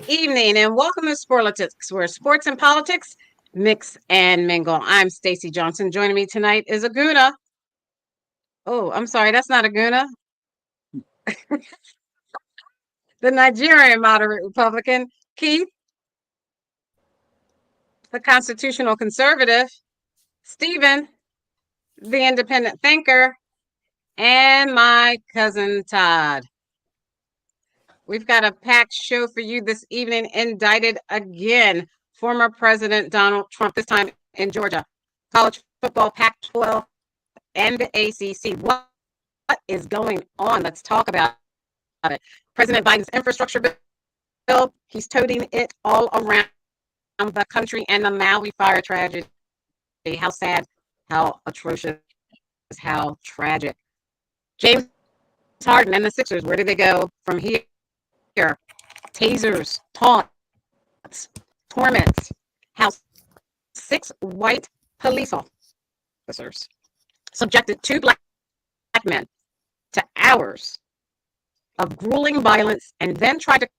evening and welcome to Sporlitiks, where sports and politics mix and mingle. I'm Stacey Johnson. Joining me tonight is Aguna. Oh, I'm sorry, that's not Aguna. The Nigerian moderate Republican, Keith, the constitutional conservative, Stephen, the independent thinker, and my cousin Todd. We've got a packed show for you this evening. Indicted again, former President Donald Trump, this time in Georgia. College football, Pac-12, and the ACC. What is going on? Let's talk about it. President Biden's infrastructure bill, he's toting it all around the country, and the Maui fire tragedy. How sad, how atrocious, how tragic. James Harden and the Sixers, where do they go from here? Tasers, taunts, torments. How 6 white police officers subjected 2 black men to hours of grueling violence and then tried to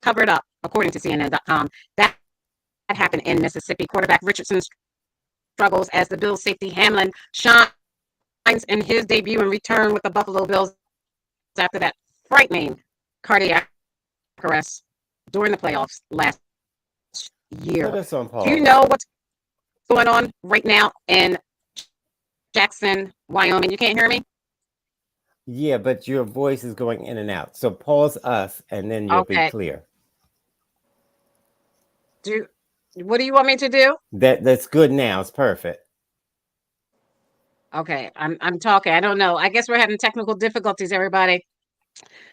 cover it up, according to CNN.com. That happened in Mississippi. Quarterback Richardson struggles as the Bills safety Hamlin shines in his debut and return with the Buffalo Bills after that frightening cardiac arrest during the playoffs last year. Put us on pause. Do you know what's going on right now in Jackson, Wyoming? You can't hear me? Yeah, but your voice is going in and out. So pause us and then you'll be clear. What do you want me to do? That's good now. It's perfect. Okay, I'm talking. I don't know. I guess we're having technical difficulties, everybody.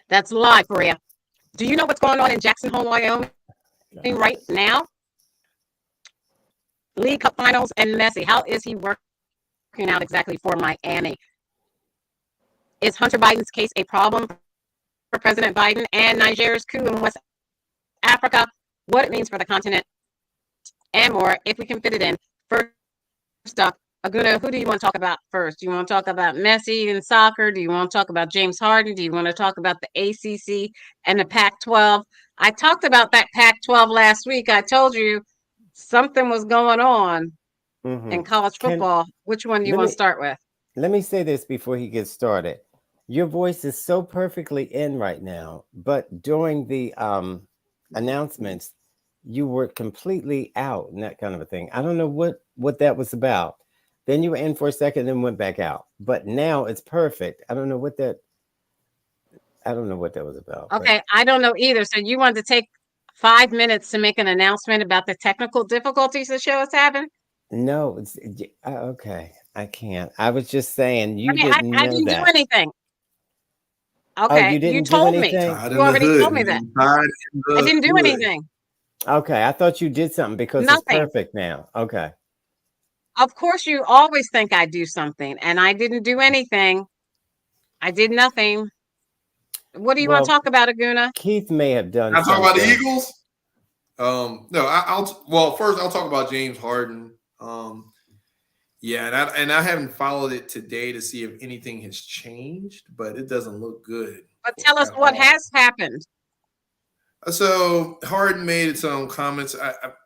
That's live for you. Do you know what's going on in Jackson Hole, Wyoming right now? League Cup Finals and Messi. How is he working out exactly for Miami? Is Hunter Biden's case a problem for President Biden and Nigeria's coup in West Africa? What it means for the continent and more, if we can fit it in. First up, Aguna, who do you want to talk about first? Do you want to talk about Messi in soccer? Do you want to talk about James Harden? Do you want to talk about the ACC and the Pac-12? I talked about that Pac-12 last week. I told you something was going on in college football. Which one do you want to start with? Let me say this before he gets started. Your voice is so perfectly in right now, but during the announcements, you were completely out and that kind of a thing. I don't know what that was about. Then you were in for a second and went back out. But now it's perfect. I don't know what that was about. Okay, but I don't know either. So you wanted to take 5 minutes to make an announcement about the technical difficulties the show is having? No, it's okay. I can't. I was just saying I didn't do anything. Okay, you didn't told do anything? Me. You already told me that. I didn't do anything. Okay, I thought you did something because it's perfect now. Okay. Of course, you always think I do something, and I didn't do anything. I did nothing. What do you want to talk about, Aguna? Keith may have done. I'll talk about the Eagles. No, first I'll talk about James Harden. Yeah, and I haven't followed it today to see if anything has changed, but it doesn't look good. But tell us what has happened. So Harden made some comments.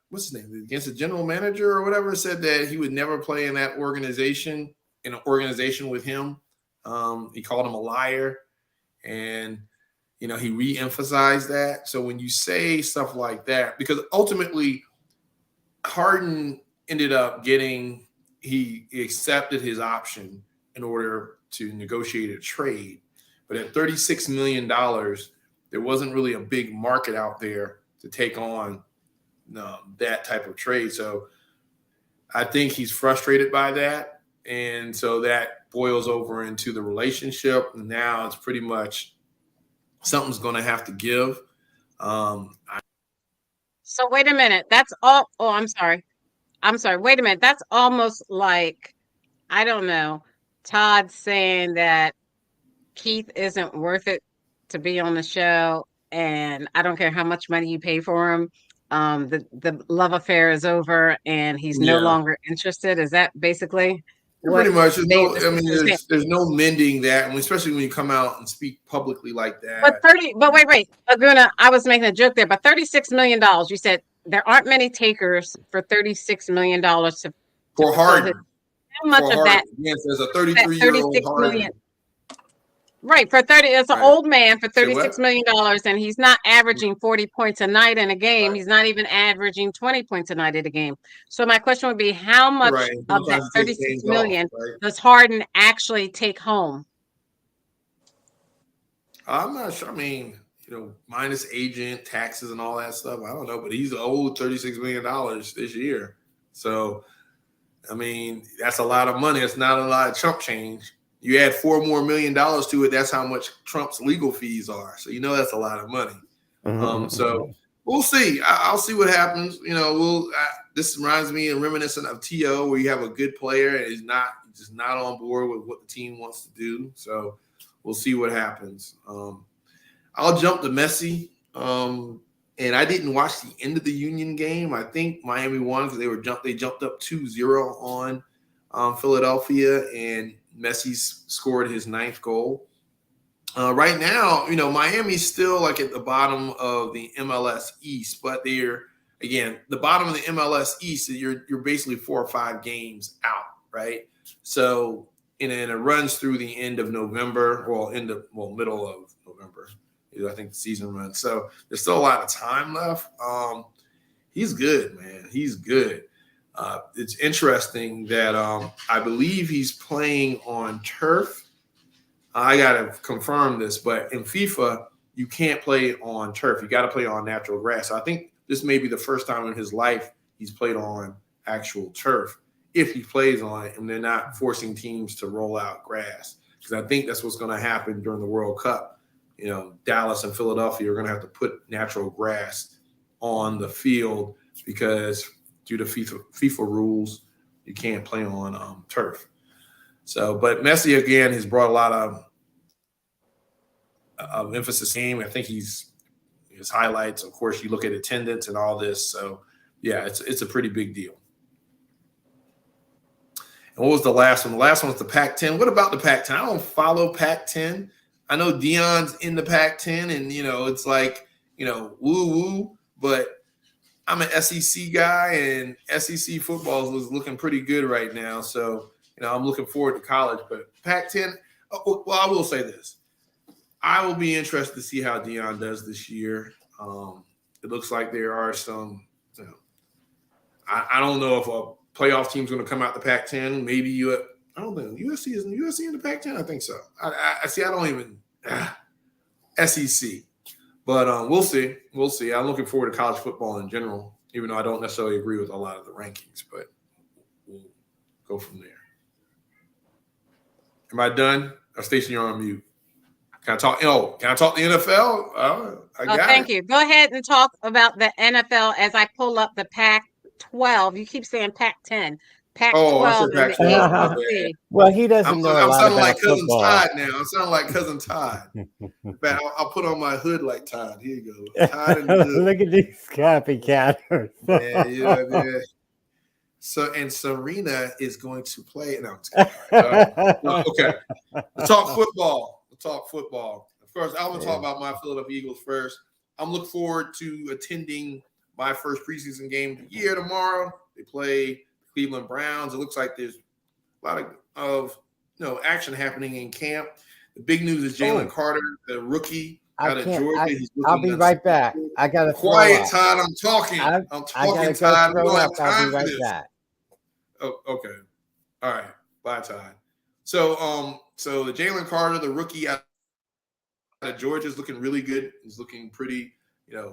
What's his name? Against the general manager or whatever, said that he would never play in that organization, in an organization with him. He called him a liar. And, he re-emphasized that. So when you say stuff like that, because ultimately Harden ended up he accepted his option in order to negotiate a trade. But at $36 million, there wasn't really a big market out there to take on that type of trade. So I think he's frustrated by that. And so that boils over into the relationship. And now it's pretty much something's going to have to give. So wait a minute. That's all. Oh, I'm sorry. Wait a minute. That's almost like, I don't know, Todd saying that Keith isn't worth it to be on the show. And I don't care how much money you pay for him. The love affair is over and he's no longer interested. Is that basically? what Pretty much. There's they no, I mean, there's no mending that, and especially when you come out and speak publicly like that. But wait, Laguna, I was making a joke there, but $36 million, you said there aren't many takers for $36 million to For Harden. how much of that? Yes, there's a 33-year-old Harden. Right, for 30, it's an old man for $36 million, and he's not averaging 40 points a night in a game. He's not even averaging 20 points a night in a game. So my question would be, how much of that 36 million does Harden actually take home? I'm not sure. I mean, minus agent, taxes, and all that stuff. I don't know, but he's owed $36 million this year. So, I mean, that's a lot of money. It's not a lot of chump change. You add $4 more million to it. That's how much Trump's legal fees are. So that's a lot of money. So we'll see. I'll see what happens. This reminds me and reminiscent of T.O., where you have a good player and he's just not on board with what the team wants to do. So we'll see what happens. I'll jump to Messi. And I didn't watch the end of the Union game. I think Miami won because they jumped up 2-0 on Philadelphia, and Messi scored his 9th goal. Right now, Miami's still like at the bottom of the MLS East, but they're, again, the bottom of the MLS East, you're basically 4 or 5 games out, right? So, and it runs through the end of November, middle of November. I think the season runs. So there's still a lot of time left. He's good, man. He's good. It's interesting that I believe he's playing on turf. I got to confirm this, but in FIFA, you can't play on turf. You got to play on natural grass. So I think this may be the first time in his life he's played on actual turf, if he plays on it, and they're not forcing teams to roll out grass. Because I think that's what's going to happen during the World Cup. Dallas and Philadelphia are going to have to put natural grass on the field because due to FIFA rules, you can't play on turf. So, but Messi, again, has brought a lot of emphasis in. I think his highlights, of course, you look at attendance and all this. So, yeah, it's a pretty big deal. And what was the last one? The last one was the Pac-10. What about the Pac-10? I don't follow Pac-10. I know Dion's in the Pac-10, and it's like woo-woo, but I'm an SEC guy, and SEC football is looking pretty good right now. So I'm looking forward to college. But Pac-10, well, I will say this: I will be interested to see how Dion does this year. It looks like there are some. I don't know if a playoff team's going to come out the Pac-10. Maybe I don't think USC is USC in the Pac-10. I think so. I see. I don't even SEC, but we'll see. We'll see. I'm looking forward to college football in general, even though I don't necessarily agree with a lot of the rankings. But we'll go from there. Am I done? Station, you're on mute. Can I talk? Can I talk the NFL? Thank you. Go ahead and talk about the NFL as I pull up the Pac-12. You keep saying Pac-10. Pac-12 and the ACC. Well, he doesn't know a lot sounding about like Cousin football. Todd now. I'm sounding like Cousin Todd. But I'll put on my hood like Todd. Here you go. Todd and the hood. Look at these copycatters. Yeah. So, and Serena is going to play. No, I'm just kidding. Okay. Let's talk football. Of course, I want to talk about my Philadelphia Eagles first. I'm looking forward to attending my first preseason game of the year tomorrow. They play Cleveland Browns. It looks like there's a lot of action happening in camp. The big news is Jalen Carter, the rookie out of Georgia. I'll be right back. I got to quiet, Todd. I'm talking. I'm talking, Todd. We don't have time for this. Oh, okay. All right. Bye, Todd. So the Jalen Carter, the rookie out of Georgia, is looking really good. He's looking pretty,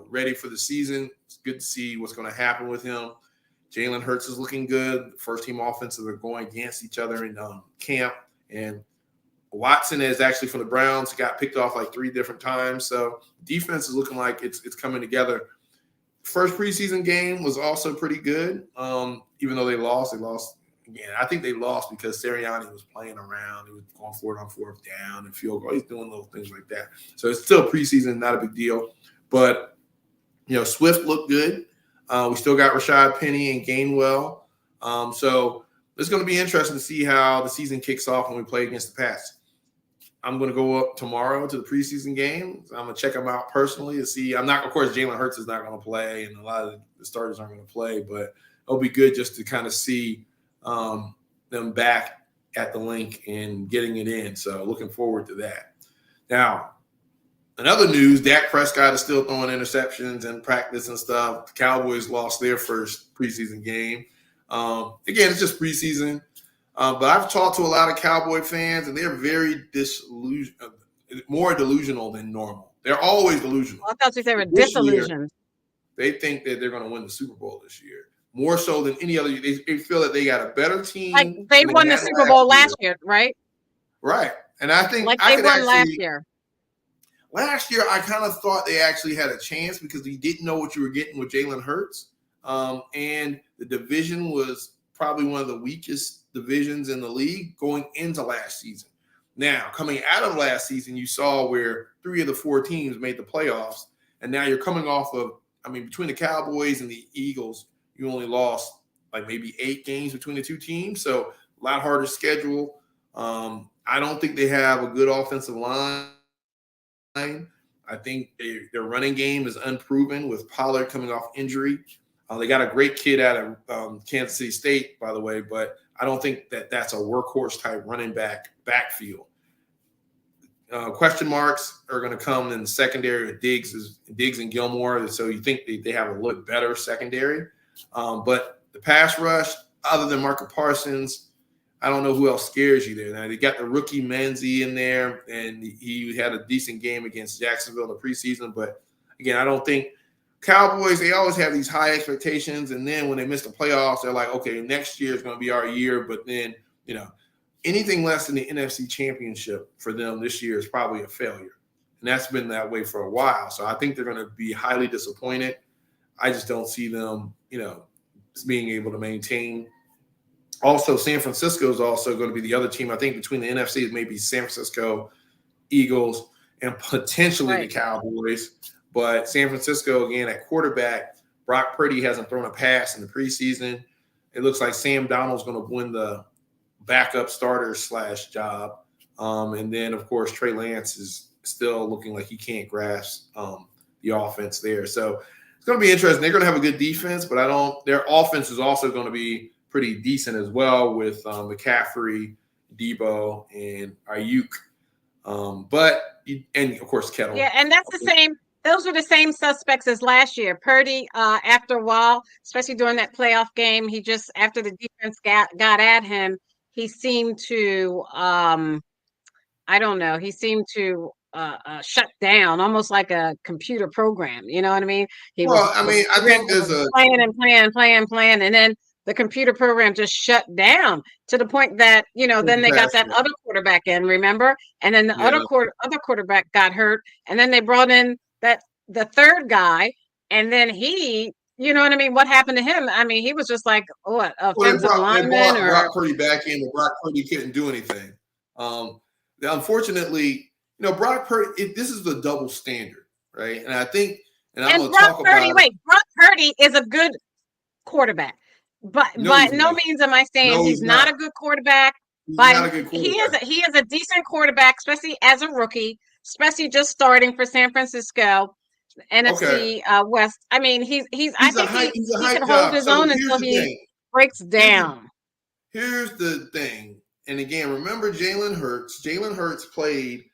ready for the season. It's good to see what's going to happen with him. Jalen Hurts is looking good. First-team offenses are going against each other in camp. And Watson is actually from the Browns. Got picked off like 3 different times. So defense is looking like it's coming together. First preseason game was also pretty good. Even though they lost again. I think they lost because Sirianni was playing around. He was going for it on 4th down and field goal. He's doing little things like that. So it's still preseason, not a big deal. But, Swift looked good. We still got Rashad Penny and Gainwell. So it's going to be interesting to see how the season kicks off when we play against the Pats. I'm going to go up tomorrow to the preseason game. I'm going to check them out personally to see. Of course, Jalen Hurts is not going to play, and a lot of the starters aren't going to play, but it'll be good just to kind of see them back at the link and getting it in. So looking forward to that. Now, in other news, Dak Prescott is still throwing interceptions in practice and stuff. The Cowboys lost their first preseason game. Again, it's just preseason. But I've talked to a lot of Cowboy fans, and they're very more delusional than normal. They're always delusional. I thought they were disillusioned. They think that they're going to win the Super Bowl this year, more so than any other. They feel that they got a better team. Like they won the Super Bowl last year, right? Right. And I think like they won last year. Last year, I kind of thought they actually had a chance because you didn't know what you were getting with Jalen Hurts. And the division was probably one of the weakest divisions in the league going into last season. Now, coming out of last season, you saw where 3 of the 4 teams made the playoffs. And now you're coming off of, between the Cowboys and the Eagles, you only lost like maybe 8 games between the 2 teams. So a lot harder schedule. I don't think they have a good offensive line. I think their running game is unproven with Pollard coming off injury. They got a great kid out of Kansas City State, by the way, but I don't think that's a workhorse type running backfield. Question marks are going to come in the secondary with Diggs and Gilmore, so you think they have a little better secondary. But the pass rush, other than Marcus Parsons, I don't know who else scares you there. Now, they got the rookie Menzie in there, and he had a decent game against Jacksonville in the preseason. But, again, I don't think Cowboys, they always have these high expectations, and then when they miss the playoffs, they're like, okay, next year is going to be our year. But then, anything less than the NFC Championship for them this year is probably a failure. And that's been that way for a while. So I think they're going to be highly disappointed. I just don't see them, being able to maintain. Also, San Francisco is also going to be the other team. I think between the NFC, maybe San Francisco, Eagles, and potentially the Cowboys. But San Francisco, again, at quarterback, Brock Purdy hasn't thrown a pass in the preseason. It looks like Sam Donald's going to win the backup starter / job. And then, of course, Trey Lance is still looking like he can't grasp the offense there. So it's going to be interesting. They're going to have a good defense, but their offense is also going to be pretty decent as well with McCaffrey, Debo, and Ayuk. And of course, Kettle. Yeah, and that's the same. Those were the same suspects as last year. Purdy, after a while, especially during that playoff game, he just, after the defense got at him, he seemed to, he seemed to shut down, almost like a computer program. You know what I mean? I think there's a playing, and then the computer program just shut down to the point that, then they got that other quarterback in, remember? And then the other quarterback got hurt, and then they brought in the third guy, and then he, what happened to him? He was just like, offensive lineman. They brought Brock Purdy back in, but Brock Purdy couldn't do anything. Unfortunately, Brock Purdy, this is the double standard, right? And I think, and I'm going to talk about it. Brock Purdy is a good quarterback, but by no means am I saying he's not a good quarterback. He is a decent quarterback, especially as a rookie, especially just starting for San Francisco. NFC West. I think he can hold his own until he breaks down. Here's the thing. And again, remember Jalen Hurts. Jalen Hurts played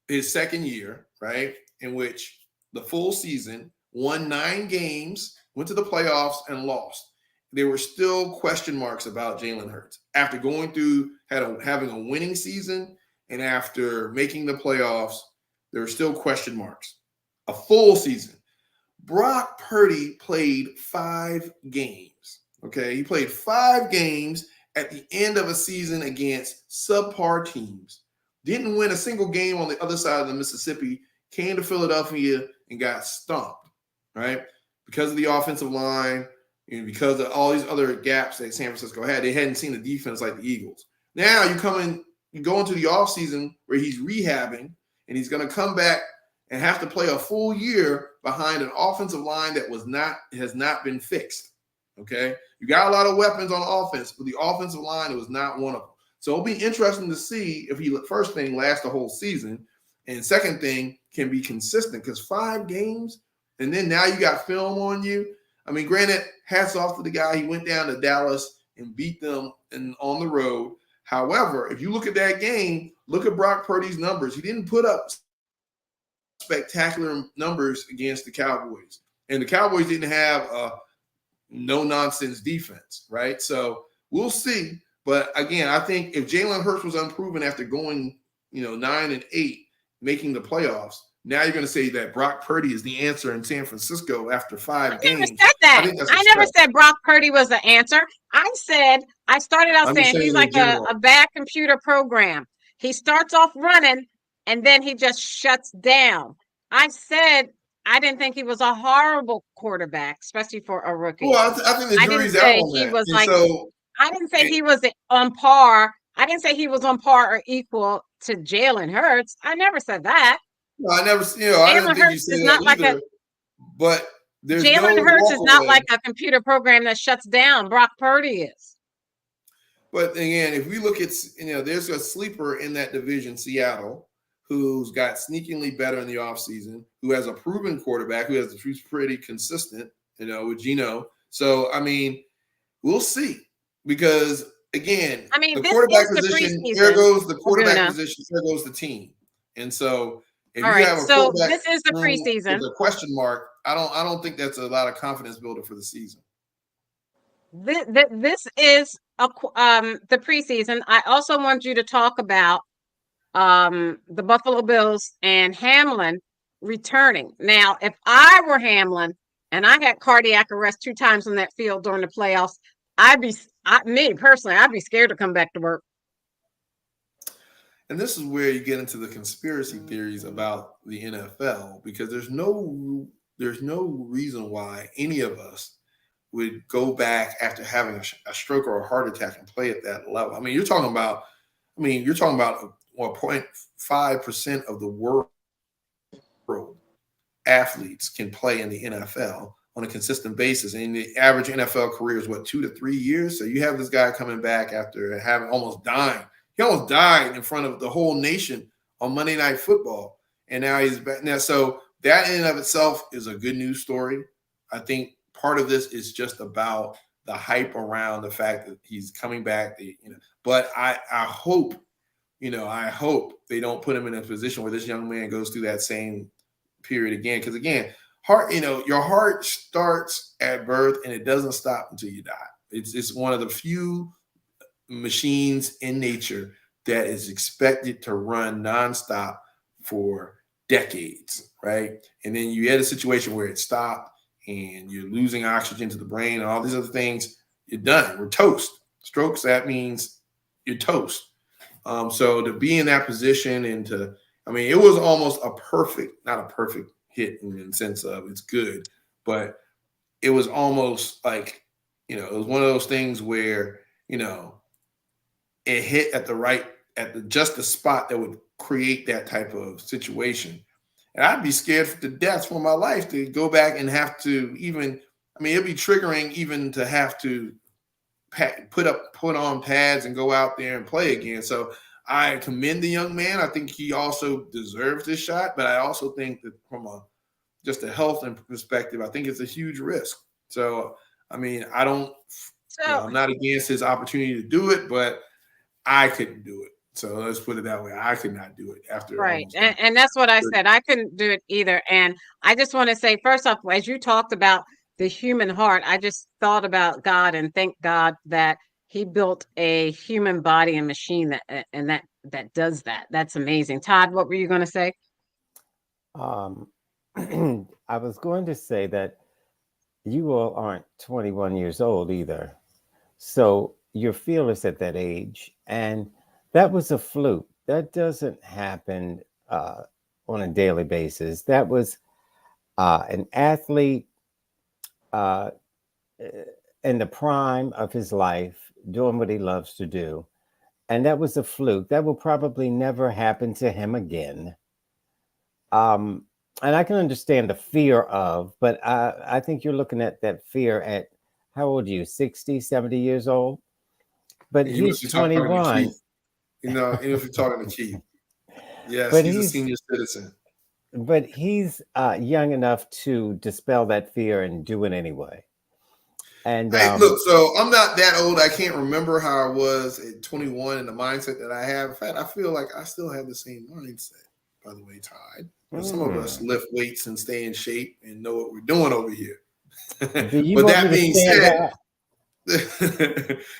his second year, right? In which the full season, won 9 games, went to the playoffs, and lost. There were still question marks about Jalen Hurts. After going through having a winning season and after making the playoffs, there were still question marks. A full season. Brock Purdy played 5 games. Okay, he played 5 games at the end of a season against subpar teams. Didn't win a single game on the other side of the Mississippi. Came to Philadelphia and got stomped, right? Because of the offensive line and because of all these other gaps that San Francisco had. They hadn't seen a defense like the Eagles. Now you go into the offseason where he's rehabbing and he's going to come back and have to play a full year behind an offensive line that has not been fixed. Okay. You got a lot of weapons on offense, but the offensive line, it was not one of them. So it'll be interesting to see if he, first thing, lasts the whole season, and second thing, can be consistent, because 5 games, and then now you got film on you. I mean, granted, hats off to the guy. He went down to Dallas and beat them on the road. However, if you look at that game, look at Brock Purdy's numbers. He didn't put up spectacular numbers against the Cowboys. And the Cowboys didn't have a no-nonsense defense, right? So we'll see. But again, I think if Jalen Hurts was unproven after going, 9-8, making the playoffs, now you're going to say that Brock Purdy is the answer in San Francisco after 5 games. I never said that. I never said Brock Purdy was the answer. I started out saying he's like a bad computer program. He starts off running, and then he just shuts down. I said I didn't think he was a horrible quarterback, especially for a rookie. Well, I think the jury's out on that. I didn't say he was on par. I didn't say he was on par or equal to Jalen Hurts. I never said that. No, I never, I didn't think you said that either. But Jalen Hurts is not like a computer program that shuts down. Brock Purdy is. But again, if we look at, there's a sleeper in that division, Seattle, who's got sneakingly better in the offseason, who has a proven quarterback, who's pretty consistent, with Geno. So, I mean, we'll see. Because, again, the quarterback position, there goes the quarterback position, there goes the team. And so, if you have a quarterback, this is the preseason. With a question mark, I don't think that's a lot of confidence builder for the season. This is the preseason. I also want you to talk about the Buffalo Bills and Hamlin returning. Now, if I were Hamlin and I had cardiac arrest 2 times on that field during the playoffs, I'd be scared to come back to work. And this is where you get into the conspiracy theories about the NFL, because there's no reason why any of us would go back after having a stroke or a heart attack and play at that level. I mean, you're talking about 0.5% of the world athletes can play in the NFL on a consistent basis. And the average NFL career is 2 to 3 years. So you have this guy coming back after having almost died. He almost died in front of the whole nation on Monday Night Football. And now he's back. Now, so that in and of itself is a good news story. I think part of this is just about the hype around the fact that he's coming back. But I hope they don't put him in a position where this young man goes through that same period again. Because again, your heart starts at birth and it doesn't stop until you die. It's one of the few machines in nature that is expected to run nonstop for decades, right? And then you had a situation where it stopped and you're losing oxygen to the brain and all these other things. You're done. We're toast. Strokes, that means you're toast. So to be in that position and it was almost not a perfect hit in the sense of it's good, but it was almost like, it was one of those things where, it hit at just the spot that would create that type of situation. And I'd be scared to death for my life to go back and have to it'd be triggering even to have to put on pads and go out there and play again. So I commend the young man. I think he also deserves this shot, but I also think that from just a health perspective, I think it's a huge risk. So, I'm not against his opportunity to do it, but I couldn't do it. So let's put it that way. I could not do it after. Right. And that's what I said. I couldn't do it either. And I just want to say, first off, as you talked about the human heart, I just thought about God and thank God that he built a human body and machine that does that. That's amazing. Todd, what were you going to say? I was going to say that you all aren't 21 years old either. So you're fearless at that age. And that was a fluke. That doesn't happen on a daily basis. That was an athlete in the prime of his life, doing what he loves to do. And that was a fluke. That will probably never happen to him again. And I can understand the fear of, but I think you're looking at that fear at how old are you? 60, 70 years old? But Even he's if you're talking to 21. Chief, even if you're talking to Chief, yes, But he's a he's senior citizen. young enough to dispel that fear and do it anyway. And Hey, look, so I'm not that old. I can't remember how I was at 21 and the mindset that I have. In fact, I feel like I still have the same mindset, by the way, Todd. But some of us lift weights and stay in shape and know what we're doing over here. do you But want that me to being stand said, up?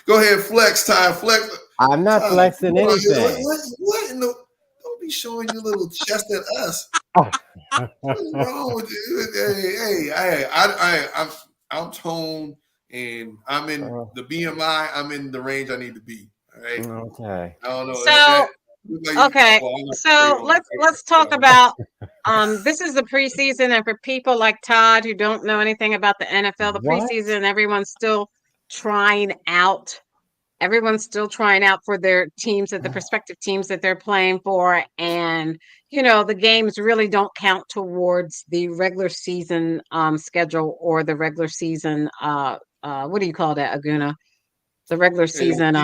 go ahead, flex, Ty. Flex. I'm not Ty, flexing what anything. what in the, don't be showing your little chest at us. What's wrong with you? I'm toned and I'm in the BMI. I'm in the range I need to be. All right. Okay. I don't know So okay, so let's talk about this is the preseason, and for people like Todd who don't know anything about the NFL, the What? preseason, everyone's still trying out. Everyone's still trying out for their teams, at the prospective teams that they're playing for, and the games really don't count towards the regular season schedule or the regular season. What do you call that, Aguna? The regular season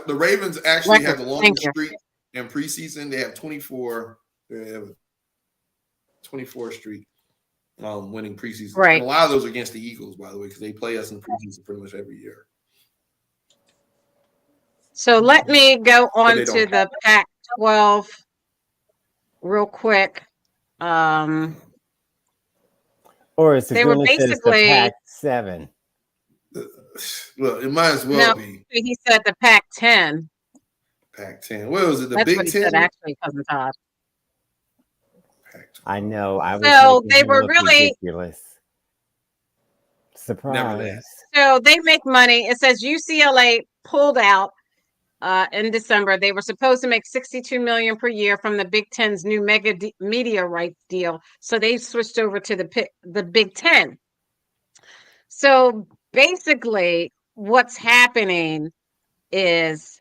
The Ravens actually record. have the Thank longest you. streak in preseason. They have 24. They have 24 streak winning preseason, Right. and a lot of those are against the Eagles, by the way, because they play us in preseason pretty much every year. So let me go on they to don't the Pac-12 real quick. Or as They were Saguna says, the basically Pac-7. Well, it might as well be he said the Pac-10. Pac-10. What was it? The That's Big what he Ten? said, actually, Cousin Todd. Pac-12. I know. I was So making they him were look really ridiculous. Never that. Surprise. so they make money. It says UCLA pulled out in December. They were supposed to make $62 million per year from the Big Ten's new media rights deal. So they switched over to the Big Ten. So basically, what's happening is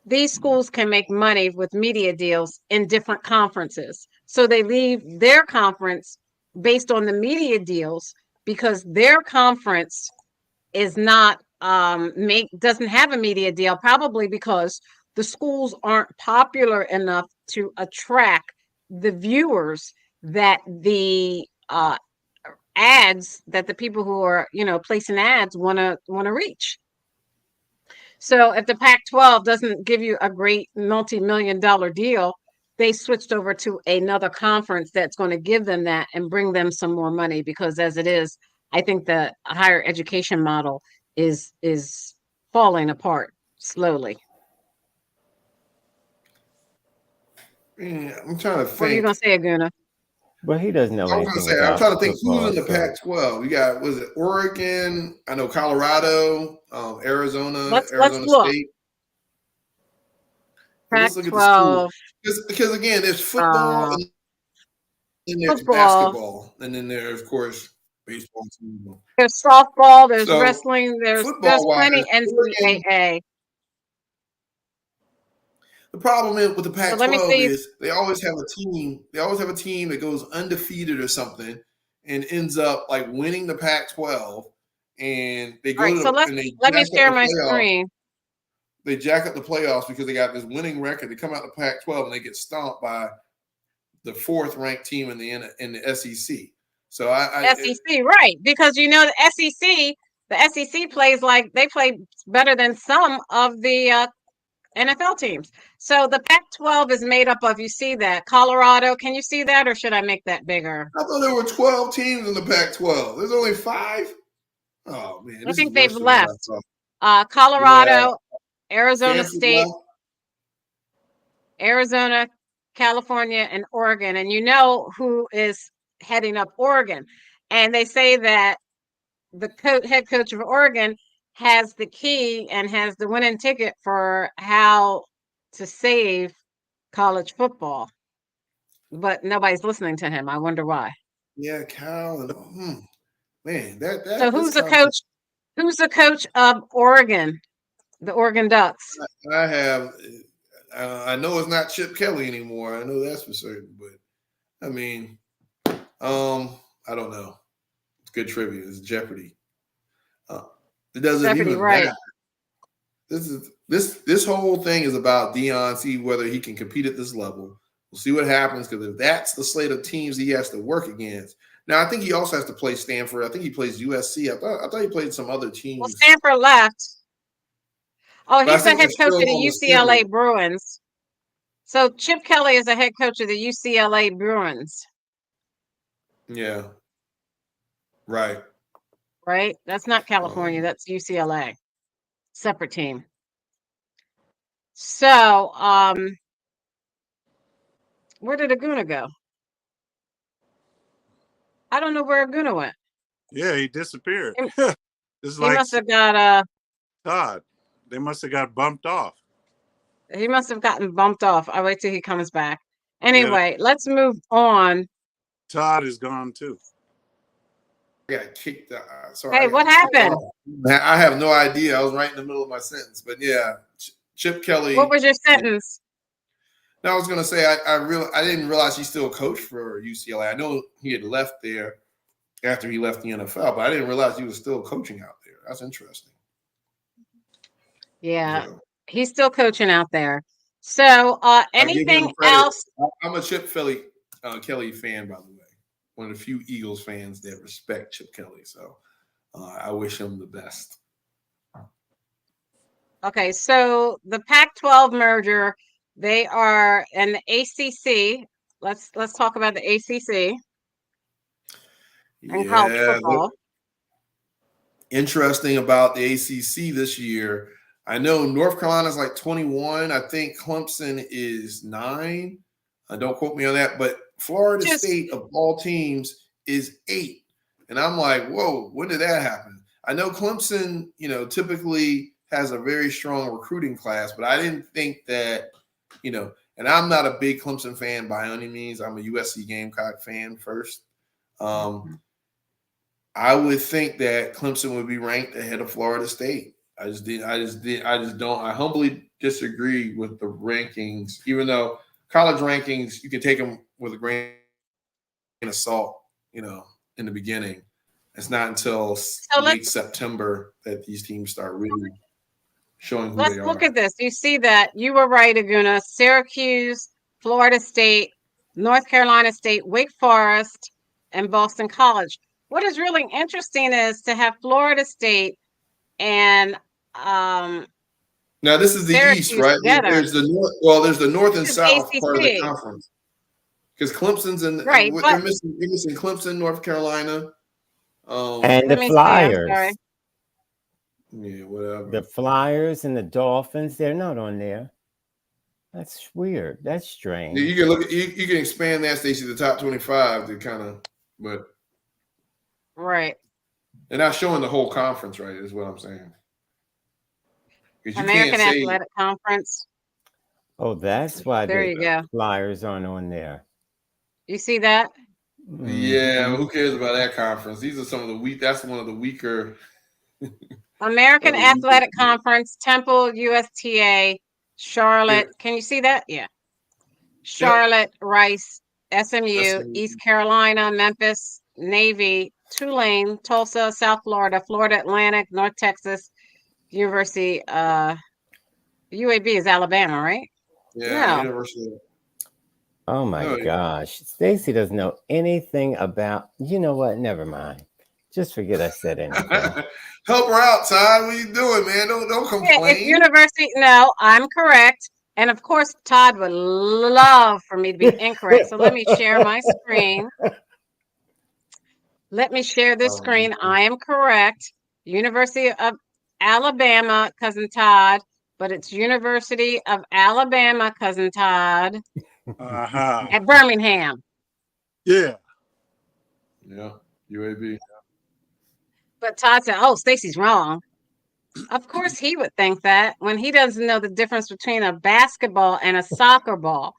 these schools can make money with media deals in different conferences. So they leave their conference based on the media deals because their conference is not doesn't have a media deal, probably because the schools aren't popular enough to attract the viewers that the ads that the people who are placing ads want to reach. So if the Pac-12 doesn't give you a great multi-million-dollar deal, they switched over to another conference that's going to give them that and bring them some more money, because as it is, I think the higher education model is falling apart slowly. Yeah, I'm trying to What are you think. going to say, Aguna? But he doesn't know I was going to anything say, I'm about trying to think football. who's in the So. Pac-12. We got, was it Oregon? I know Colorado, Arizona, Let's Arizona look. State. Let's look at the Pac-12. schools. Because again, there's football and then there's Football. basketball. And then there's, of course, baseball. Too. There's softball. There's So, wrestling. There's plenty NCAA. The problem is with the So let me Pac-12 see. is they always have a team. They always have a team that goes undefeated or something and ends up like winning the Pac-12. And they go All right, so let me share my screen. They jack up the playoffs because they got this winning record. They come out the Pac-12 and they get stomped by the 4th ranked team in the SEC. So SEC, right? Because the SEC plays like they play better than some of the NFL teams. So the Pac-12 is made up of, you see that, Colorado. Can you see that, or should I make that bigger? I thought there were 12 teams in the Pac-12. There's only 5. Oh man, I think they've left. Colorado, yeah. Arizona State, Arizona, California, and Oregon. And you know who is heading up Oregon. And they say that the head coach of Oregon has the key and has the winning ticket for how to save college football. But nobody's listening to him. I wonder why. Yeah, Cal and man, that so who's the coach? Who's the coach of Oregon? The Oregon Ducks. I know it's not Chip Kelly anymore. I know that's for certain, but I mean, I don't know. It's good trivia. It's Jeopardy. It doesn't Stephanie even Wright. matter. This whole thing is about Deion, see whether he can compete at this level. We'll see what happens, because if that's the slate of teams he has to work against. Now, I think he also has to play Stanford. I think he plays USC. I thought he played some other teams. Well, Stanford left. Oh, But I he's the think head they're coach of still the on the UCLA schedule. Bruins. So Chip Kelly is the head coach of the UCLA Bruins, Yeah. Right. right? That's not California. That's UCLA. Separate team. So, where did Aguna go? I don't know where Aguna went. Yeah, he disappeared. He, This is he like must have got Todd. They must have got bumped off. he must have gotten bumped off. I'll wait till he comes back. Yeah, Anyway, let's move on. Todd is gone too. I got kicked out. Sorry. Hey, what happened? I have no idea. I was right in the middle of my sentence. But yeah, Chip Kelly. What was your sentence? No, I was going to say I didn't realize he still coached for UCLA. I know he had left there after he left the NFL, but I didn't realize he was still coaching out there. That's interesting. Yeah, So, he's still coaching out there. So, I give anything him credit. else? I'm a Chip Kelly fan, by the way. One of the few Eagles fans that respect Chip Kelly. So I wish him the best. Okay, so the Pac-12 merger, they are in the ACC. Let's talk about the ACC and college football. Interesting about the ACC this year. I know North Carolina's like 21. I think Clemson is 9. Don't quote me on that, but Florida State of all teams is 8. And I'm like, whoa, when did that happen? I know Clemson, typically has a very strong recruiting class, but I didn't think that, and I'm not a big Clemson fan by any means. I'm a USC Gamecock fan first. I would think that Clemson would be ranked ahead of Florida State. I humbly disagree with the rankings, even though college rankings, you can take them with a grain of salt, in the beginning. It's not until late September that these teams start really showing who they are. Let's look at this. You see that you were right, Aguna. Syracuse, Florida State, North Carolina State, Wake Forest, and Boston College. What is really interesting is to have Florida State and now this is the Syracuse East, right? Together. There's the North. Well, there's the North and This is South ACC. part of the conference, because Clemson's in. Right, they're missing Clemson, North Carolina, and the Flyers. Yeah, whatever. The Flyers and the Dolphins, they're not on there. That's weird. That's strange. You can look at you can expand that, Stacey, the top 25 to kind of, but right. They're not showing the whole conference, right? Is what I'm saying. American Athletic Conference. Oh, that's why the Flyers aren't on there. You see that? Yeah, who cares about that conference? These are some of the weak. That's one of the weaker. American Athletic Conference, Temple, USTA, Charlotte. Can you see that? Yeah. Charlotte, Rice, SMU, East Carolina, Memphis, Navy, Tulane, Tulsa, South Florida, Florida Atlantic, North Texas, University. UAB is Alabama, right? Yeah. University. Oh my gosh. Stacey doesn't know anything about, you know what? Never mind. Just forget I said anything. Help her out, Todd. What are you doing, man? Don't complain. It's university. No, I'm correct. And of course, Todd would love for me to be incorrect. So let me share my screen. Let me share this screen. I am correct. University of Alabama, Cousin Todd. But it's University of Alabama, Cousin Todd. At Birmingham. Yeah. Yeah. UAB. But Todd said, oh, Stacey's wrong. Of course he would think that when he doesn't know the difference between a basketball and a soccer ball,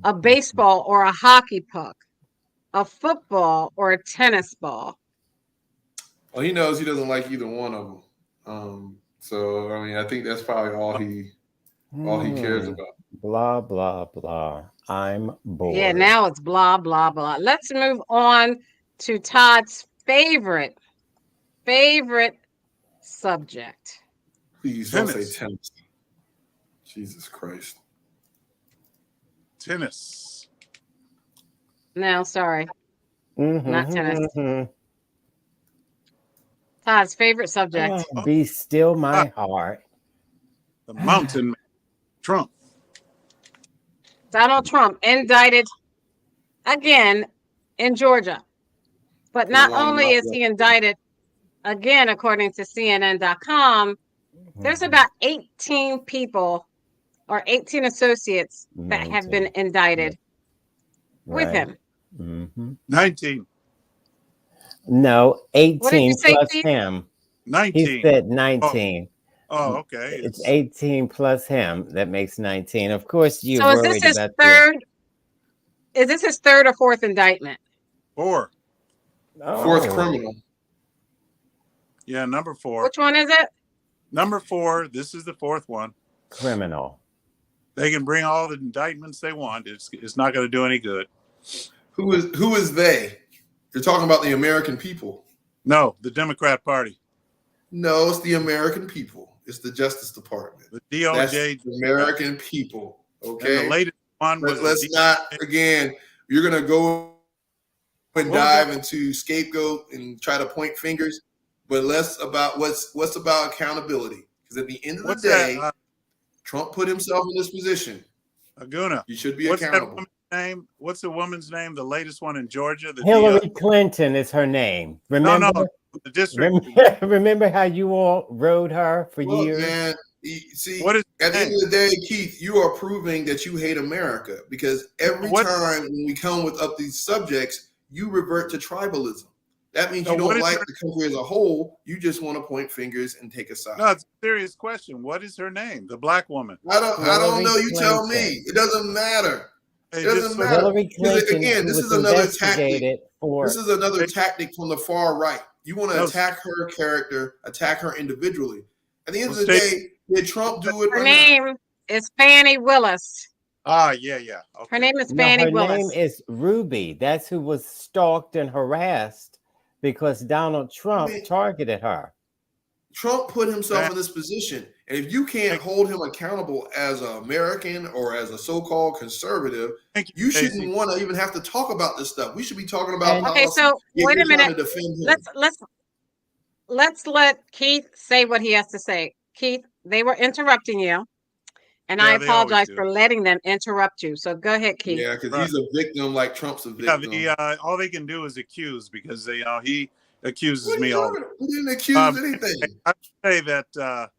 a baseball or a hockey puck, a football or a tennis ball. Well, he knows he doesn't like either one of them. So, I mean, I think that's probably all he cares about. Blah, blah, blah. I'm bored. Yeah, now it's blah, blah, blah. Let's move on to Todd's favorite subject. Please don't say Tennis. tennis. Jesus Christ. Tennis. No, sorry, not tennis. Mhm. Todd's favorite subject. Oh, be still my heart. The mountain man. Trump. Donald Trump indicted again in Georgia. But not only is he indicted again, according to CNN.com, there's about 18 people or 18 associates that have been 19. indicted with Right. him. Mhm. 19. No, What did you 18 say, plus Keith? him. 19. He said 19. Oh, okay. It's 18 plus him. That makes 19. Of course, you're So is worried this his about third? Is this his third or fourth indictment? 4. Fourth criminal. Yeah, number 4. Which one is it? Number 4. This is the fourth one. criminal. They can bring all the indictments they want. It's not going to do any good. Who is they? You're talking about the American people. No, the Democrat Party. No, it's the American people. It's the Justice Department. The DOJ. That's the American people. Okay. And the latest one was Let's not, again, you're going to go and dive into scapegoat and try to point fingers, but less about what's about accountability. Because at the end of the day, Trump put himself in this position. Aguna. You should be What's accountable. that woman's name? What's the woman's name? The latest one in Georgia? Hillary Clinton is her name. Remember? No, the district. Remember how you all rode her for years? Man, see, what is at the end of the day, Keith, you are proving that you hate America because every time when we come with up these subjects, you revert to tribalism. That means you don't like the country as a whole. You just want to point fingers and take a side. No, it's a serious question. What is her name? The black woman. I don't know. You tell me. It doesn't matter. It doesn't matter. Hillary Clinton, again, this is another tactic. This is another tactic from the far right. You want to attack her character, attack her individually. At the end of the day, did Trump do it? Her name is Fannie Willis. Ah, yeah. Okay. Her name is Fannie Willis. Her name is Ruby. That's who was stalked and harassed because Donald Trump targeted her. Trump put himself in this position. And if you can't hold him accountable as an American or as a so-called conservative, you shouldn't want to even have to talk about this stuff. We should be talking about policy. Okay, so wait a minute. Let's let Keith say what he has to say. Keith, they were interrupting you. And I apologize for letting them interrupt you. So go ahead, Keith. Yeah, because he's a victim like Trump's a victim. Yeah, all they can do is accuse because he accuses me all. We didn't accuse anything. I say that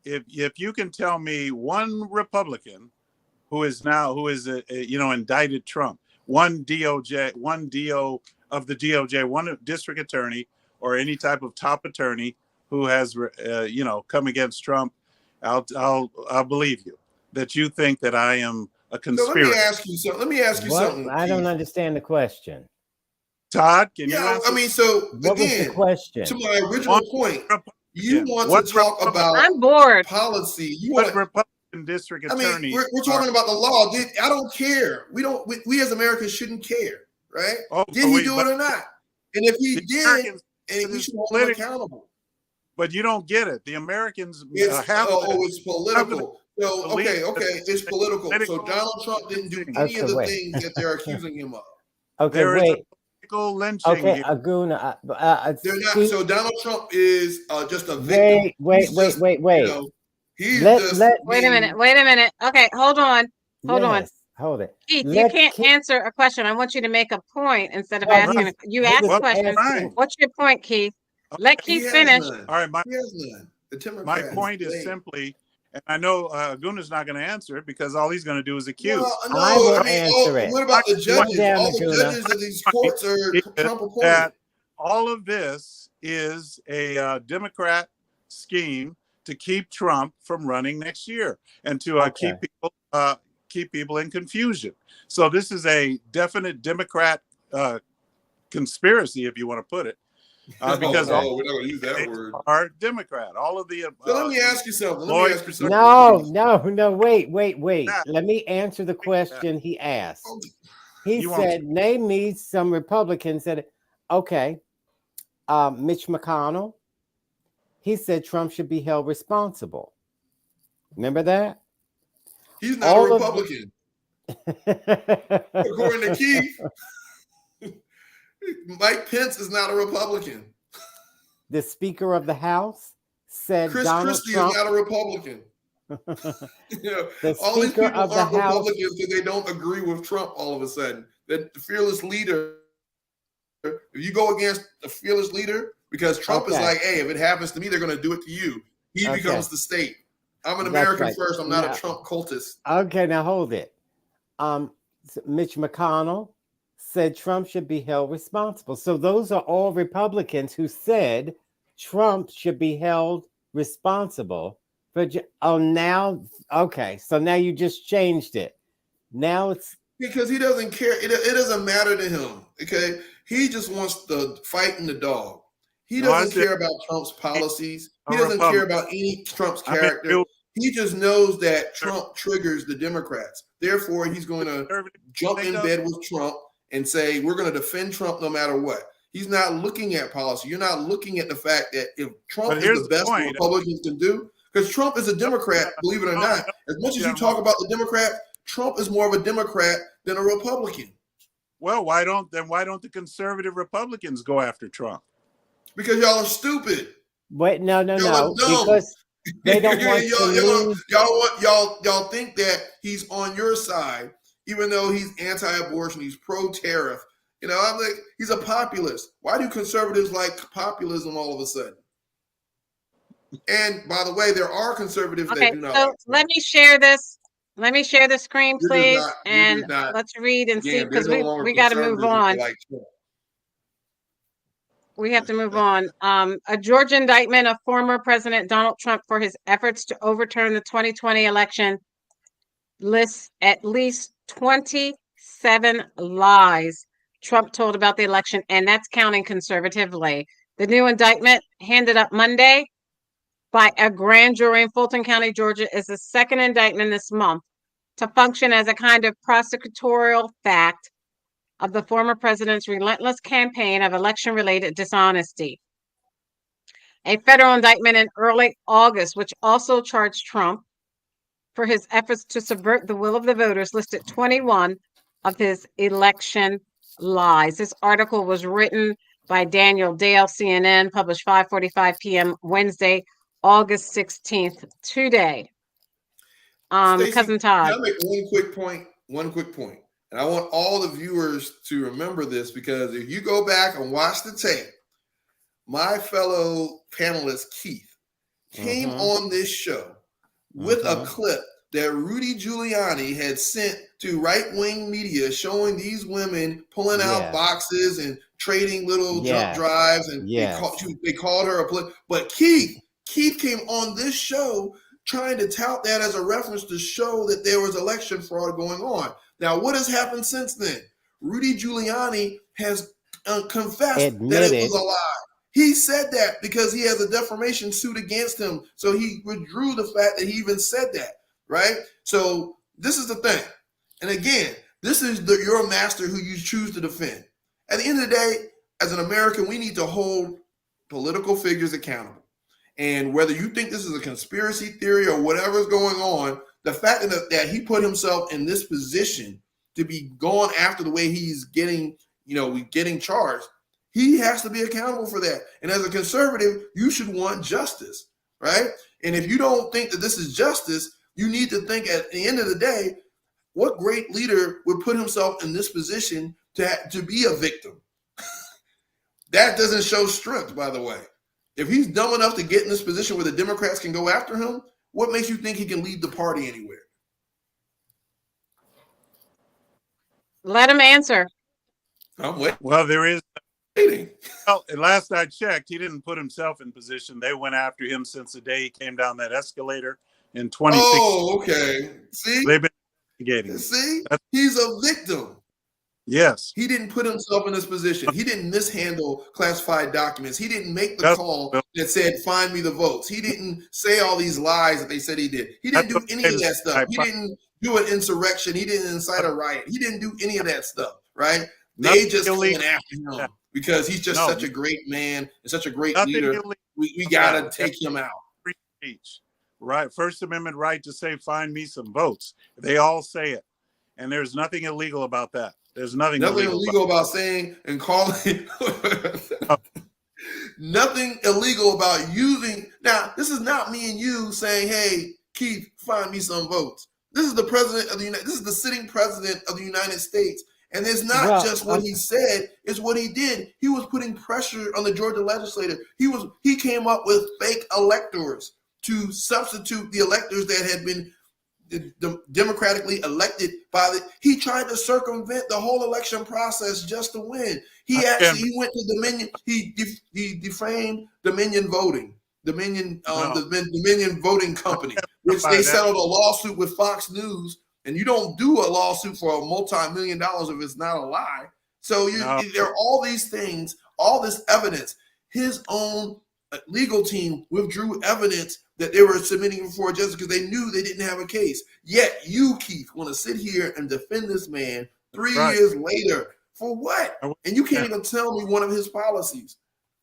if you can tell me one Republican who is indicted Trump, one DOJ, one DO of the DOJ, one district attorney or any type of top attorney who has come against Trump, I'll believe you that you think that I am a conspirator. So let me ask you something. I don't understand the question. Todd, can you answer? I mean, so what was the question? To my original point, you want to talk about I'm bored. Policy. What Republican district attorney? I mean, we're talking about the law. I don't care. We as Americans shouldn't care, right? Did he do it or not? And if he did, we should hold him accountable. But you don't get it. The Americans have. It's political. So okay, it's political. So Donald Trump didn't do any of the things that they're accusing him of. Okay, wait. Lynching okay, here. Aguna. They're not. So Donald Trump is just a victim. Wait. Wait a minute. Okay, hold on. Hold it. Keith, you can't answer a question. I want you to make a point instead of asking. You ask a question. What's your point, Keith? Let Keith finish. All right, my point is simply, and I know Guna's not going to answer it because all he's going to do is accuse. I will answer it. What about the judges? All the judges of these courts are Trump appointed. All of this is a Democrat scheme to keep Trump from running next year and to keep people in confusion. So this is a definite Democrat conspiracy, if you want to put it. Because we're not going to use that word. Are Democrat. All of the. So let me ask you something. No. Wait. Let me answer the question he asked. He said, "Name me some Republicans that." Okay, Mitch McConnell. he said Trump should be held responsible. Remember that? He's not All a of Republican. According to Keith, Mike Pence is not a Republican. The Speaker of the House said Chris Donald Christie Trump. is not a Republican. The All these Speaker people of the aren't House. Republicans because they don't agree with Trump all of a sudden. The fearless leader, if you go against the fearless leader, because Trump is Okay. like, hey, if it happens to me, they're going to do it to you. He Okay. becomes the state. I'm an That's American right. first. I'm not Now- a Trump cultist. Okay, now hold it. Mitch McConnell said Trump should be held responsible. So those are all Republicans who said Trump should be held responsible for. Now, okay. So now you just changed it. Now it's Because he doesn't care. It doesn't matter to him. Okay. He just wants to fight in the dog. He No, I doesn't said- care about Trump's policies. He A doesn't care Republican. about any Trump's I mean, character. Bill- He just knows that Trump triggers the Democrats. Therefore, he's going to Conservative jump think in of- bed with Trump and say, we're going to defend Trump no matter what. He's not looking at policy. You're not looking at the fact that if Trump But is here's the the best point. Republicans can do, because Trump is a Democrat, believe it or not. As much as you talk about the Democrat, Trump is more of a Democrat than a Republican. Well, why don't the conservative Republicans go after Trump? Because y'all are stupid. wait, no, Y'all are dumb. because they don't want to lose. y'all think that he's on your side, even though he's anti-abortion, he's pro-tariff. You know, I'm like, he's a populist. Why do conservatives like populism all of a sudden? And by the way, there are conservatives Okay, that do not so like let me share this. Let me share the screen, You're just please, not- you're and just not- let's read and see Again, because they're no longer we got to move conservatives on. if they like Trump. We have to move on. A Georgia indictment of former President Donald Trump for his efforts to overturn the 2020 election lists at least 27 lies Trump told about the election, and that's counting conservatively. The new indictment, handed up Monday by a grand jury in Fulton County, Georgia, is the second indictment this month to function as a kind of prosecutorial fact of the former president's relentless campaign of election-related dishonesty. A federal indictment in early August, which also charged Trump for his efforts to subvert the will of the voters, listed 21 of his election lies. This article was written by Daniel Dale, CNN, published 5:45 p.m. Wednesday, August 16th, today. Stacey, Cousin Todd. Can I make one quick point? One quick point. And I want all the viewers to remember this, because if you go back and watch the tape, my fellow panelist Keith came on this show with a clip that Rudy Giuliani had sent to right-wing media showing these women pulling out boxes and trading little jump drives, and they called her a but Keith came on this show trying to tout that as a reference to show that there was election fraud going on. Now, what has happened since then? Rudy Giuliani has confessed that it was a lie. He said that because he has a defamation suit against him. So he withdrew the fact that he even said that, right? So this is the thing. And again, this is your master who you choose to defend. At the end of the day, as an American, we need to hold political figures accountable. And whether you think this is a conspiracy theory or whatever's going on, the fact that he put himself in this position to be gone after the way he's getting charged, he has to be accountable for that. And as a conservative, you should want justice, right? And if you don't think that this is justice, you need to think at the end of the day, what great leader would put himself in this position to be a victim? That doesn't show strength, by the way. If he's dumb enough to get in this position where the Democrats can go after him, what makes you think he can lead the party anywhere? Let him answer. I'm waiting. Well, there is. Well, last I checked, he didn't put himself in position. They went after him since the day he came down that escalator in 2016. Oh, okay. See? They've been investigating. See? He's a victim. Yes. He didn't put himself in this position. He didn't mishandle classified documents. He didn't make the call that said, find me the votes. He didn't say all these lies that they said he did. He didn't do any of that stuff. He didn't do an insurrection. He didn't incite a riot. He didn't do any of that stuff, right? They just went after him. because he's just No, such a great man and such a great nothing leader. illegal We about got to it. take him out. Free speech, right? First Amendment right to say, find me some votes. They all say it. And there's nothing illegal about that. There's nothing illegal about saying and calling. Oh. Nothing illegal about using. Now, this is not me and you saying, hey, Keith, find me some votes. This is the president of the United. This is the sitting president of the United States. And it's not just what he said, it's what he did. He was putting pressure on the Georgia legislature. He came up with fake electors to substitute the electors that had been democratically elected he tried to circumvent the whole election process just to win. He went to Dominion. He defamed Dominion Voting, the Dominion Voting Company, which they settled a lawsuit with Fox News. And you don't do a lawsuit for a multi-million dollars if it's not a lie. So there are all these things, all this evidence. His own legal team withdrew evidence that they were submitting before justice because they knew they didn't have a case. Yet you, Keith, want to sit here and defend this man 3 years later for what? And you can't even tell me one of his policies.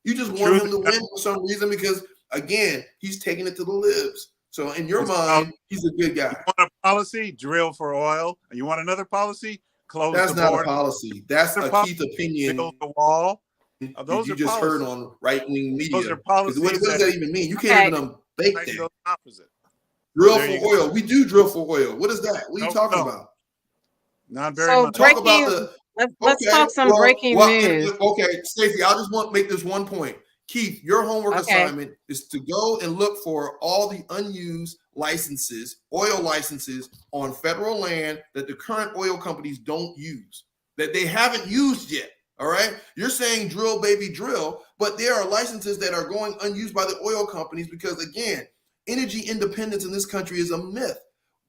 You just want him to win for some reason because, again, he's taking it to the libs. So in your mind, he's a good guy. You want a policy? Drill for oil. And you want another policy? Close That's the not border. a policy. That's a Keith opinion. Build the wall. Those you are just policies. heard on right-wing media. Those are policies. What does that even mean? You can't even bake that. Opposite. Drill for oil. We do drill for oil. What is that? What are you talking about? Not very much. Talk about the. Let's talk some breaking news. Okay, Stacey, I just want to make this one point. Keith, your homework assignment is to go and look for all the unused licenses, oil licenses on federal land that the current oil companies don't use, that they haven't used yet. All right. You're saying drill, baby, drill, but there are licenses that are going unused by the oil companies because, again, energy independence in this country is a myth.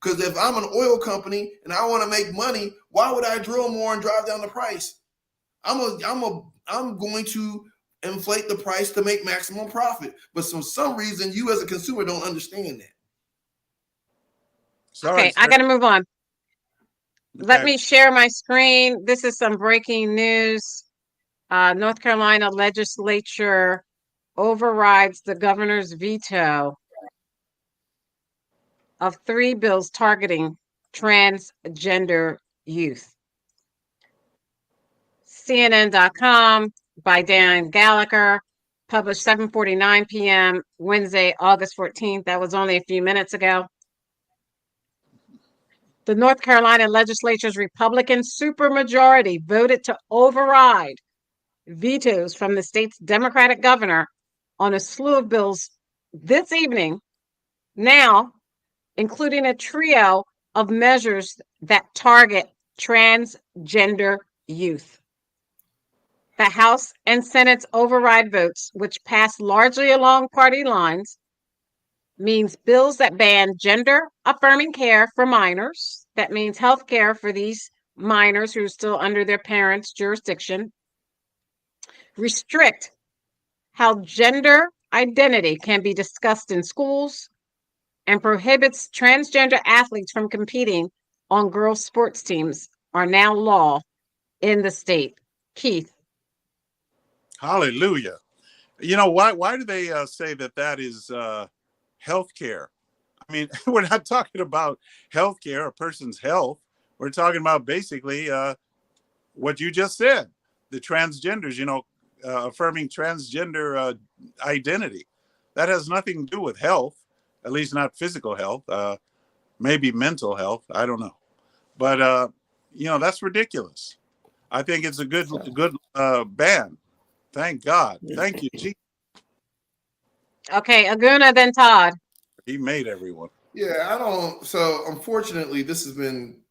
Because if I'm an oil company and I want to make money, why would I drill more and drive down the price? I'm going to inflate the price to make maximum profit. But for some reason, you as a consumer don't understand that. Sorry, I got to move on. Let me share my screen. This is some breaking news. North Carolina legislature overrides the governor's veto of 3 bills targeting transgender youth. CNN.com by Dan Gallagher, published 7:49 p.m. Wednesday, August 14th. That was only a few minutes ago. The North Carolina legislature's Republican supermajority voted to override vetoes from the state's Democratic governor on a slew of bills this evening, now including a trio of measures that target transgender youth. The House and Senate's override votes, which passed largely along party lines, means bills that ban gender-affirming care for minors. That means health care for these minors who are still under their parents' jurisdiction. Restrict how gender identity can be discussed in schools, and prohibits transgender athletes from competing on girls' sports teams are now law in the state. Keith. Hallelujah. You know, why do they say that is health care? I mean, we're not talking about health care, a person's health. We're talking about basically what you just said, the transgenders, affirming transgender identity. That has nothing to do with health, at least not physical health, maybe mental health. I don't know. But, that's ridiculous. I think it's a good ban. Thank God. Thank you, G. Okay, Aguna, then Todd. He made everyone. Yeah, so unfortunately, this has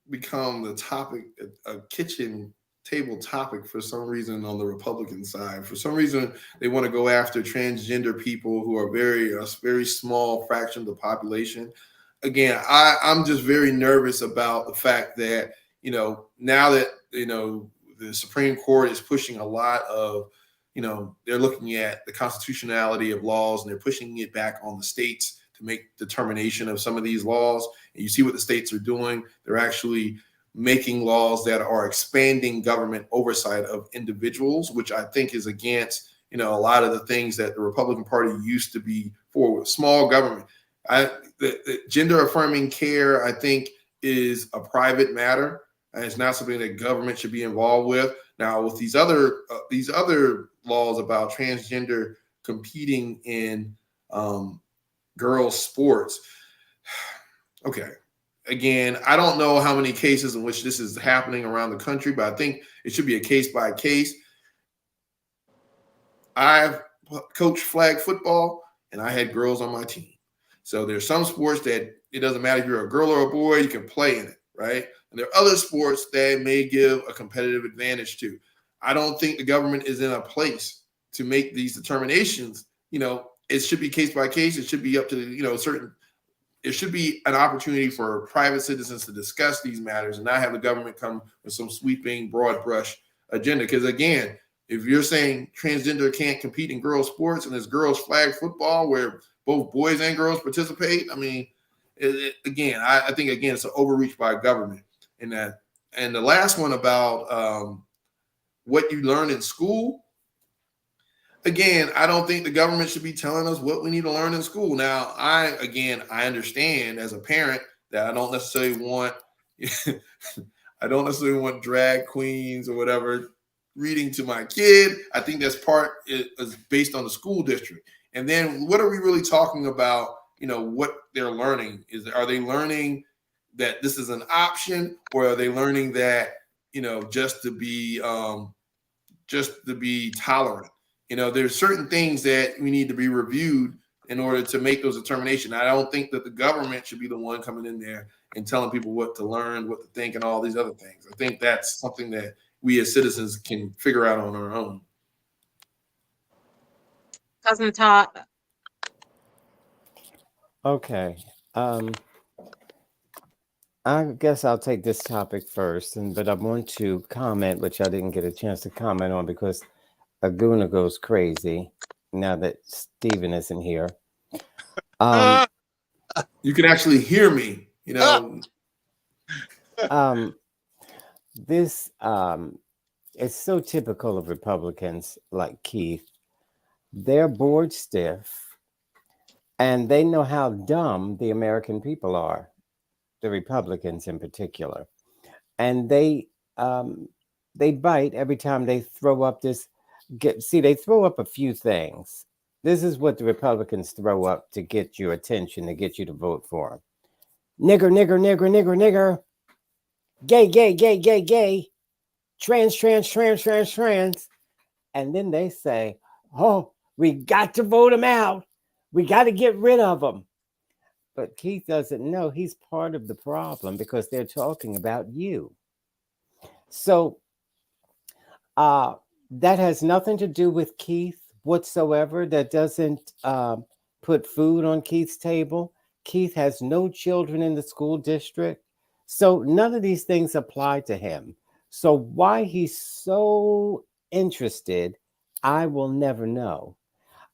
become the topic, a kitchen table topic for some reason on the Republican side. For some reason, they want to go after transgender people who are a very small fraction of the population. Again, I'm just very nervous about the fact that, now that, the Supreme Court is pushing a lot of, they're looking at the constitutionality of laws and they're pushing it back on the states to make determination of some of these laws. And you see what the states are doing. They're actually making laws that are expanding government oversight of individuals, which I think is against, a lot of the things that the Republican Party used to be for, small government. The gender affirming care, I think, is a private matter, and it's not something that government should be involved with. Now, with these other laws about transgender competing in girls' sports, okay. Again, I don't know how many cases in which this is happening around the country, but I think it should be a case by case. I've coached flag football, and I had girls on my team. So there's some sports that it doesn't matter if you're a girl or a boy, you can play in it, right? And there are other sports that may give a competitive advantage to. I don't think the government is in a place to make these determinations. It should be case by case. It should be up to, certain. It should be an opportunity for private citizens to discuss these matters and not have the government come with some sweeping broad brush agenda. Because again, if you're saying transgender can't compete in girls' sports and there's girls' flag football where both boys and girls participate, I mean, I think it's an overreach by government in that. And the last one about what you learn in school. Again, I don't think the government should be telling us what we need to learn in school. Now, I understand as a parent that I don't necessarily want drag queens or whatever reading to my kid. I think that's part is based on the school district. And then what are we really talking about? What they're learning are they learning that this is an option, or are they learning that, just to be tolerant? There's certain things that we need to be reviewed in order to make those determinations. I don't think that the government should be the one coming in there and telling people what to learn, what to think, and all these other things. I think that's something that we as citizens can figure out on our own. Cousin Todd. Okay. I guess I'll take this topic first, but I want to comment, which I didn't get a chance to comment on because Aguna goes crazy now that Stephen isn't here. You can actually hear me, This is so typical of Republicans like Keith. They're bored stiff, and they know how dumb the American people are, the Republicans in particular. And they bite every time they throw up this. They throw up a few things. This is what the Republicans throw up to get your attention, to get you to vote for them. Nigger, nigger, nigger, nigger, nigger. Gay, gay, gay, gay, gay. Trans, trans, trans, trans, trans. And then they say, oh, we got to vote them out. We got to get rid of them. But Keith doesn't know he's part of the problem because they're talking about you. So that has nothing to do with Keith whatsoever. That doesn't put food on Keith's table. Keith has no children in the school district. So none of these things apply to him. So why he's so interested, I will never know.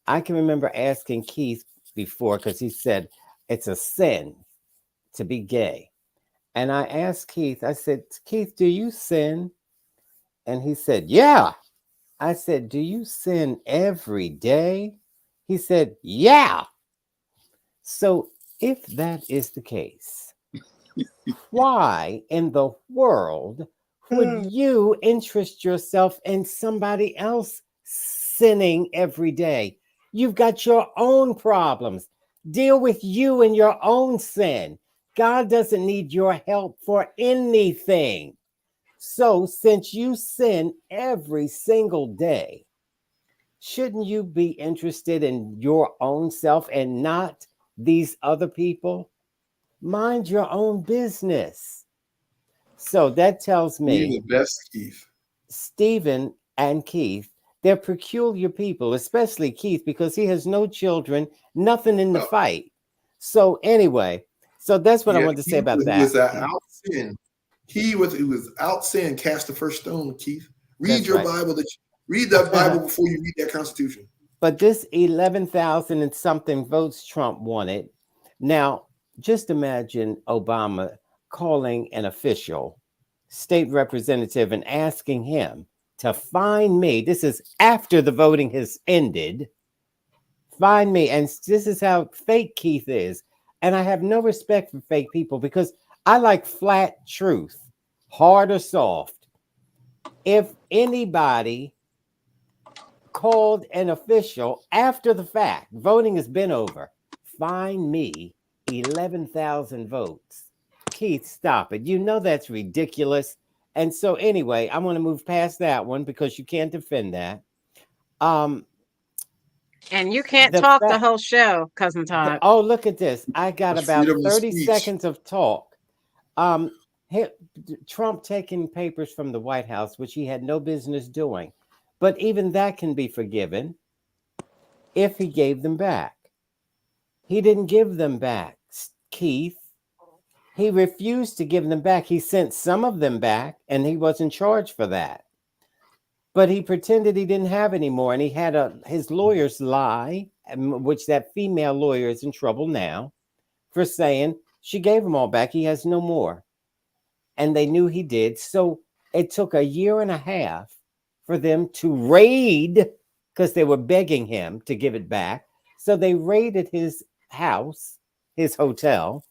I can remember asking Keith before because he said it's a sin to be gay. And I asked Keith, I said, Keith, do you sin? And he said, yeah. I said, do you sin every day? He said, yeah. So if that is the case, why in the world would you interest yourself in somebody else sinning every day? You've got your own problems. Deal with you and your own sin. God doesn't need your help for anything. So since you sin every single day, shouldn't you be interested in your own self and not these other people? Mind your own business. So that tells me you're the best, Keith. Stephen and Keith, they're peculiar people, especially Keith, because he has no children, nothing in the fight. So anyway, so that's what I wanted to say about that. He was out sin. He was out sin. Cast the first stone, Keith. Read your Bible. Read that Bible before you read that Constitution. But this 11,000 and something votes Trump wanted. Now, just imagine Obama calling an official state representative and asking him to find me. This is after the voting has ended. Find me. And this is how fake Keith is. And I have no respect for fake people because I like flat truth, hard or soft. If anybody called an official after the fact, voting has been over, find me 11,000 votes. Keith, stop it. You know that's ridiculous. And so anyway, I want to move past that one because you can't defend that. And you can't talk the whole show, Cousin Todd. Oh, look at this. I got That's about freedom of 30 speech. seconds of talk. Trump taking papers from the White House, which he had no business doing. But even that can be forgiven if he gave them back. He didn't give them back, Keith. He refused to give them back. He sent some of them back, and he wasn't charged for that. But he pretended he didn't have any more, and he had his lawyers lie, which that female lawyer is in trouble now for saying she gave them all back. He has no more. And they knew he did. So it took a year and a half for them to raid, because they were begging him to give it back. So they raided his house, his hotel,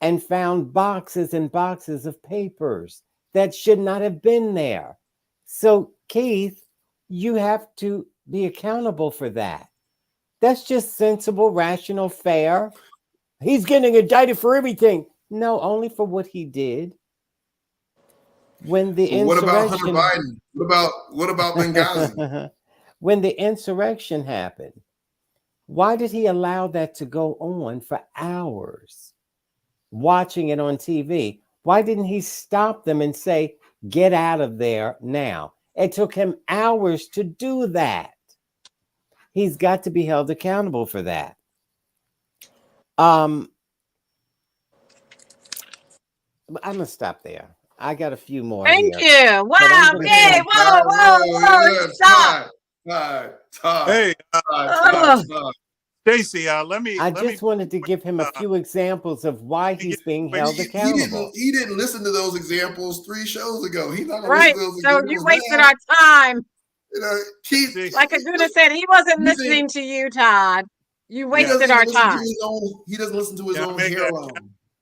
and found boxes and boxes of papers that should not have been there. So, Keith, you have to be accountable for that. That's just sensible, rational, fair. He's getting indicted for everything. No, only for what he did. When the Well, what about Hunter Biden? What about Benghazi? When the insurrection happened, why did he allow that to go on for hours? Watching it on TV. Why didn't he stop them and say, get out of there now? It took him hours to do that. He's got to be held accountable for that. I'm gonna stop there. I got a few more. Thank here. you. Wow. Yay. Whoa. Stop. Todd. Hey, Todd. Stacy, let me. I just wanted to give him a few examples of why he's being held accountable. He didn't listen to those examples 3 shows ago. He's not right. So you wasted our time. You know, Keith, like Aguna said, he wasn't listening to you, Todd. You wasted our time. He doesn't listen to his own hairline.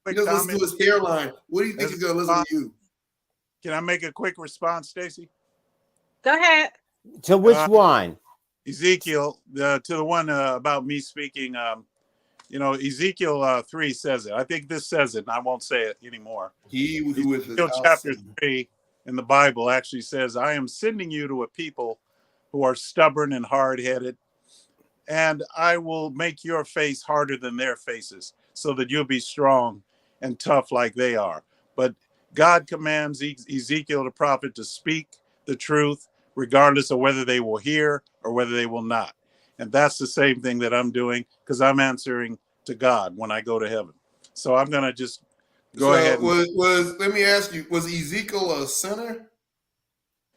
He doesn't listen to his hairline. What do you think he's going to listen to you? Can I make a quick response, Stacy? Go ahead. To which one? Ezekiel, to the one about me speaking. Ezekiel 3 says it. I think this says it, and I won't say it anymore. Ezekiel chapter 3 in the Bible actually says, I am sending you to a people who are stubborn and hard-headed, and I will make your face harder than their faces so that you'll be strong and tough like they are. But God commands Ezekiel the prophet to speak the truth regardless of whether they will hear or whether they will not. And that's the same thing that I'm doing, because I'm answering to God when I go to heaven. So I'm going to just go ahead. Let me ask you, was Ezekiel a sinner?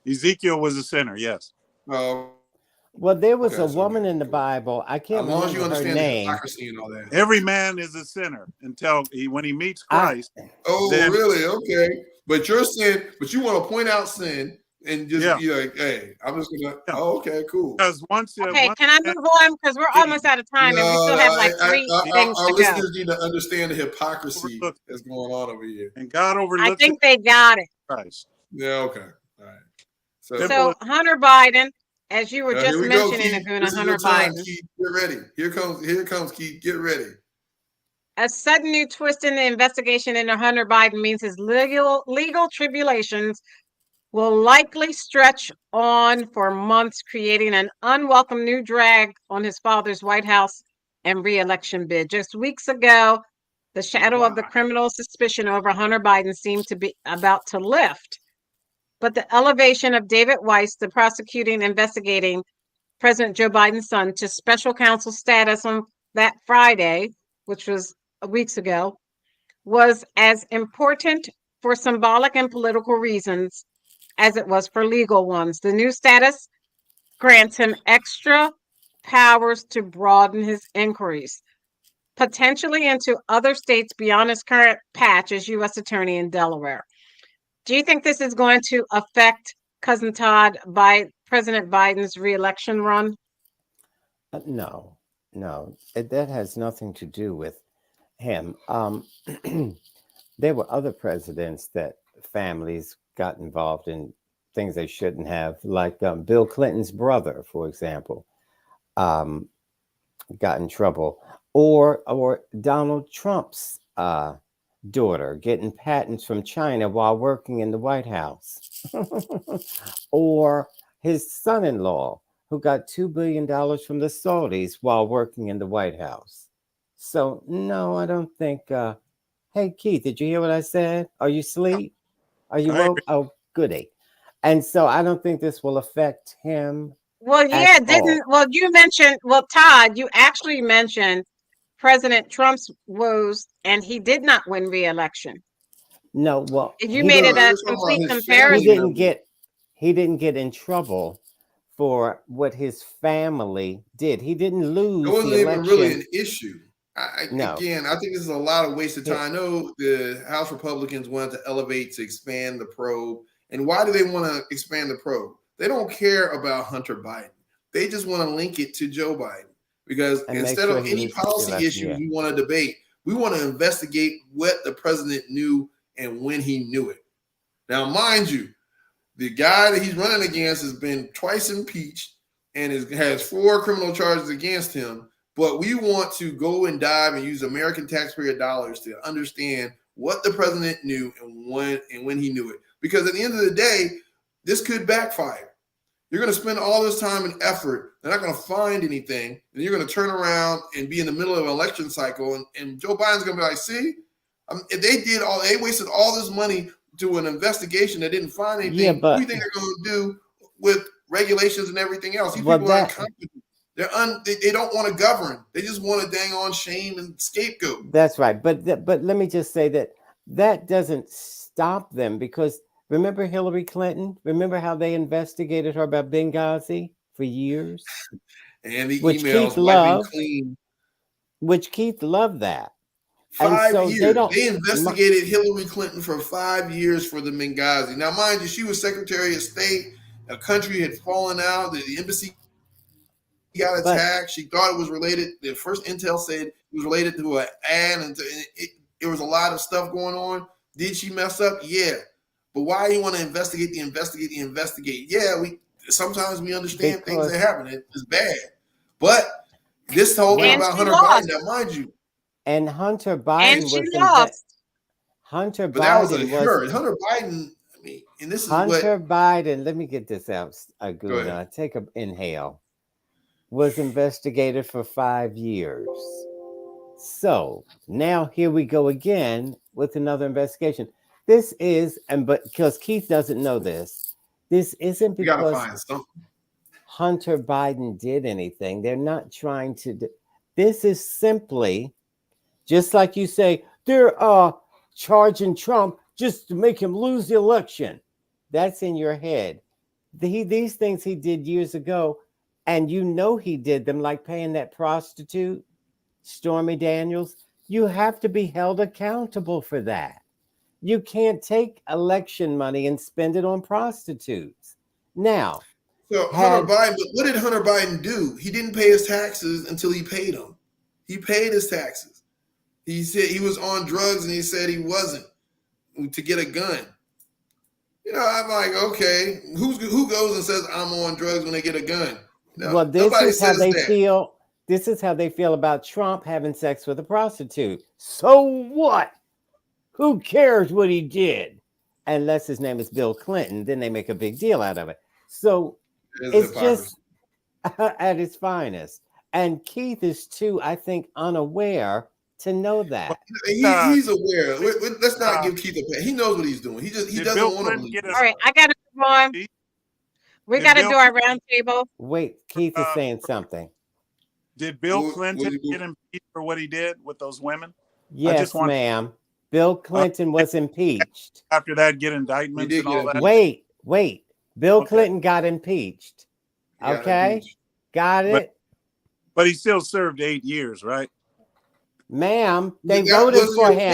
Ezekiel was a sinner, yes. Well, there was a woman in the Bible. I can't remember her name. And all that. Every man is a sinner when he meets Christ. Really? Okay. But your sin, you want to point out sin and just be like, hey, I'm just going to, okay, cool. Because can I move on? Because we're almost out of time and we still have like 3 things to go. Our listeners need to understand the hypocrisy that's going on over here. And God overlooks I think they got it. Christ. Yeah, okay. All right. So Hunter Biden, as you were just mentioning, Aguna, Hunter Biden. Keith, get ready. Here comes Keith. Get ready. A sudden new twist in the investigation into Hunter Biden means his legal tribulations will likely stretch on for months, creating an unwelcome new drag on his father's White House and re-election bid. Just weeks ago, the shadow of the criminal suspicion over Hunter Biden seemed to be about to lift. But the elevation of David Weiss, the prosecuting investigating President Joe Biden's son, to special counsel status on that Friday, which was weeks ago, was as important for symbolic and political reasons as it was for legal ones. The new status grants him extra powers to broaden his inquiries, potentially into other states beyond his current patch as U.S. Attorney in Delaware. Do you think this is going to affect Cousin Todd by President Biden's reelection run? No, no, that has nothing to do with him. There were other presidents that families got involved in things they shouldn't have, like Bill Clinton's brother, for example, um, got in trouble, or Donald Trump's daughter getting patents from China while working in the White House, or his son-in-law who got $2 billion from the Saudis while working in the White House. So no, I don't think. Hey Keith, did you hear what I said? Are you asleep? Are you I woke? Oh, goody. And so I don't think this will affect him Well, at yeah, all. you mentioned, Todd, you actually mentioned President Trump's woes, and he did not win re-election. No, well, You he made No, it didn't. a you're talking about complete his He family comparison. didn't members. get. He didn't get in trouble for what his family did. He didn't It lose the wasn't even really election. an issue. No. Again, I think this is a lot of wasted He- time. I know the House Republicans wanted to elevate to expand the probe. And why do they want to expand the probe? They don't care about Hunter Biden. They just want to link it to Joe Biden. Because and make instead sure of he any loses the policy election. issues Yeah. we want to debate, we want to investigate what the president knew and when he knew it. Now, mind you, the guy that he's running against has been twice impeached and has 4 criminal charges against him. But we want to go and dive and use American taxpayer dollars to understand what the president knew and when he knew it. Because at the end of the day, this could backfire. You're going to spend all this time and effort. They're not going to find anything. And you're going to turn around and be in the middle of an election cycle. And Joe Biden's going to be like, see, if they wasted all this money to an investigation that didn't find anything. Yeah, What do but you think they're going to do with regulations and everything else? These well, people are that incompetent. They don't want to govern. They just want to dang on shame and scapegoat. that's right. But let me just say that doesn't stop them, because remember Hillary Clinton? Remember how they investigated her about Benghazi for years, And the which Keith emails wiping loved, clean. that. And 5 so they years. don't. They investigated Hillary Clinton for 5 years for the Benghazi. Now, mind you, she was Secretary of State. A country had fallen out. The embassy got But attacked. She thought it was related. The first intel said it was related to an ad, and there was a lot of stuff going on. Did she mess up? Yeah. But why you want to investigate? Yeah, sometimes we understand things that because happen. It's bad. But this whole thing And well, about she Hunter Biden, lost. now mind you, and Hunter And Biden she was lost. Hunter but that was a Biden was her. Hunter Biden, I mean, and this is what. Hunter Biden. Let me get this out. Go ahead. Take an inhale. Was investigated for 5 years. So now here we go again with another investigation. This is, but because Keith doesn't know this isn't We got to because find something. Hunter Biden did anything. They're not trying to this is simply, just like you say, they're charging Trump just to make him lose the election. That's in your head. These things he did years ago, and you know he did them, like paying that prostitute, Stormy Daniels. You have to be held accountable for that. You can't take election money and spend it on prostitutes. Now, So Hunter Biden, but what did Hunter Biden do? He didn't pay his taxes until he paid them. He paid his taxes. He said he was on drugs, and he said he wasn't to get a gun. You know, I'm like, okay, who goes and says I'm on drugs when they get a gun? No, well, this nobody is how says they that. feel. This is how they feel about Trump having sex with a prostitute. So what? Who cares what he did? Unless his name is Bill Clinton, then they make a big deal out of it. So it's just at its finest. And Keith is too, I think, unaware to know that. He's aware. Let's not give Keith a pat. He knows what he's doing. He doesn't want to believe. All right, I got to move on. We got to do our round table. Wait, Keith is saying something. Did Bill Clinton get impeached for what he did with those women? Yes, ma'am. Bill Clinton was impeached. After that, get indictments and all that? Wait. Bill Clinton got impeached. Okay? Got it? But he still served 8 years, right? Ma'am, they voted for him.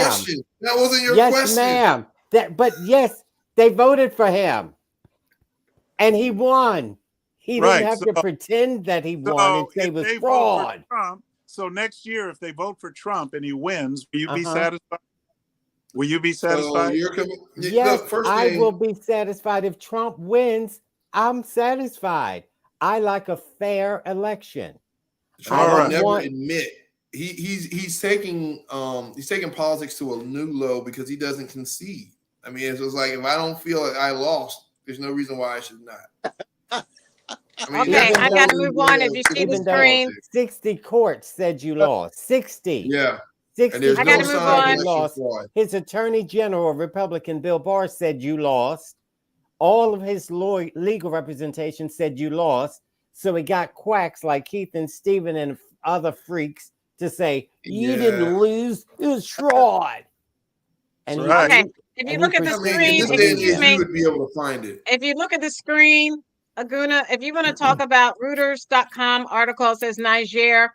That wasn't your yes, question. Yes, ma'am. But yes, They voted for him, and he won. He didn't Right. have to pretend that he won and So say it if was they vote for fraud. Trump, so next year if they vote for Trump and he wins, will you be Uh-huh. satisfied? Will you be So satisfied? you're coming. Yes, Look, first I will thing. be satisfied if Trump wins. I'm satisfied. I like a fair election. I Trump All would don't right. never want. admit he's taking politics to a new low because he doesn't concede. I mean, it's just like if I don't feel like I lost, there's no reason why I should not. I mean, Okay, that's Even I though, got to really move on. If you see the even though screen, 60 courts said you lost, 60. Yeah, and 60 there's I got no to courts move sign said of you on. election lost. fraud. His attorney general, Republican Bill Barr, said you lost. All of his legal representation said you lost. So he got quacks like Keith and Stephen and other freaks to say, you Yeah, didn't lose, it was fraud. And he, Right. and Okay, he, if you and he look at the I mean, in screen, this proceeded to day and believe excuse age, them. you me, would be able to find it. if you look at the screen, Aguna, if you want to talk about Reuters.com article, says Niger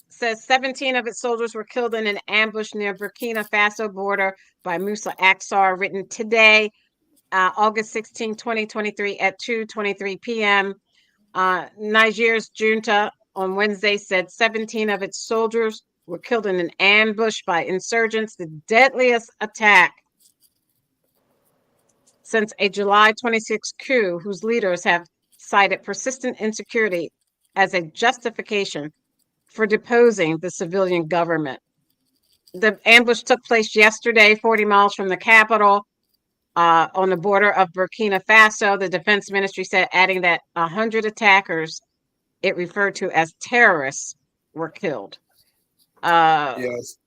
says 17 of its soldiers were killed in an ambush near Burkina Faso border by Musa Aksar, written today, August 16, 2023 at 2:23 p.m. Niger's junta on Wednesday said 17 of its soldiers were killed in an ambush by insurgents, the deadliest attack since a July 26 coup, whose leaders have cited persistent insecurity as a justification for deposing the civilian government. The ambush took place yesterday, 40 miles from the capital, on the border of Burkina Faso. The defense ministry said, adding that 100 attackers, it referred to as terrorists, were killed. Yes.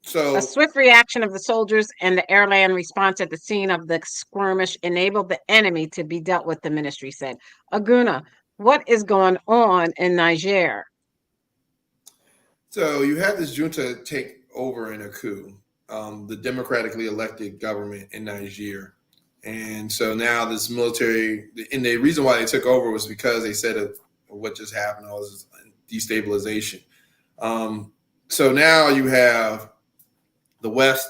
A So swift reaction of the soldiers and the airland response at the scene of the skirmish enabled the enemy to be dealt with, the ministry said. Aguna, what is going on in Niger? So you had this junta take over in a coup, the democratically elected government in Niger. And so now this military, and the reason why they took over was because they said of what just happened, all this destabilization. So now you have the West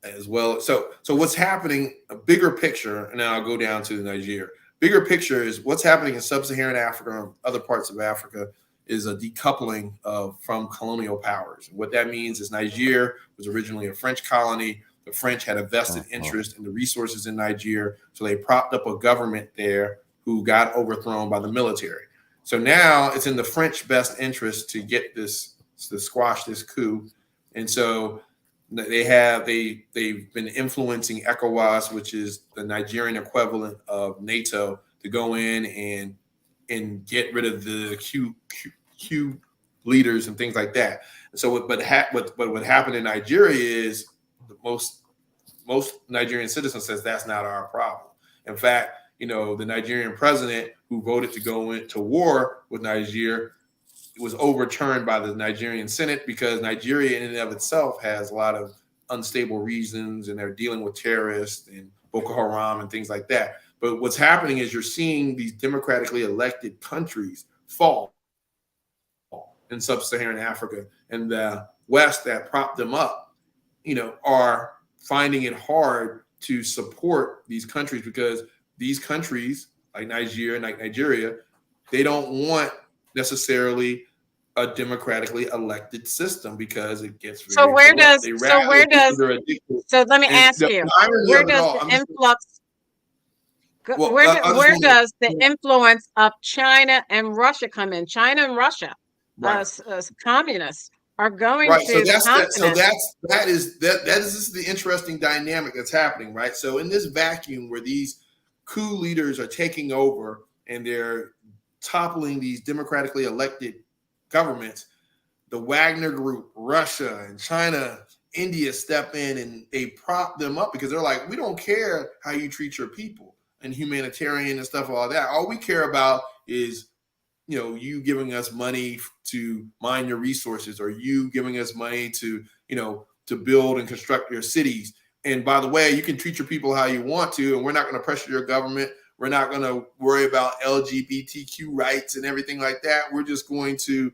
as well. So what's happening, a bigger picture, and now I'll go down to Niger. Bigger picture is what's happening in sub-Saharan Africa and other parts of Africa is a decoupling from colonial powers. What that means is Niger was originally a French colony. The French had a vested interest in the resources in Niger, so they propped up a government there who got overthrown by the military. So now it's in the French best interest to get this, to squash this coup. And so they've been influencing ECOWAS, which is the Nigerian equivalent of NATO, to go in and get rid of the Q leaders and things like that. So what happened in Nigeria is most Nigerian citizens says that's not our problem. In fact, the Nigerian president who voted to go into war with Niger was overturned by the Nigerian Senate because Nigeria in and of itself has a lot of unstable reasons and they're dealing with terrorists and Boko Haram and things like that. But what's happening is you're seeing these democratically elected countries fall in sub-Saharan Africa, and the West that propped them up, are finding it hard to support these countries because these countries like Nigeria and like Nigeria, they don't want necessarily a democratically elected system because it gets very So where corrupt. so let me ask you, where does the influx, where does the influence of China and Russia come in? China and Russia, communists, are going to So the continent. that is the interesting dynamic that's happening, right? So in this vacuum where these coup leaders are taking over and they're toppling these democratically elected governments, the Wagner Group, Russia and China, India step in and they prop them up because they're like, we don't care how you treat your people and humanitarian and stuff, all that. All we care about is, you giving us money to mine your resources, or you giving us money to, to build and construct your cities. And by the way, you can treat your people how you want to, and we're not going to pressure your government. We're not going to worry about LGBTQ rights and everything like that. We're just going to,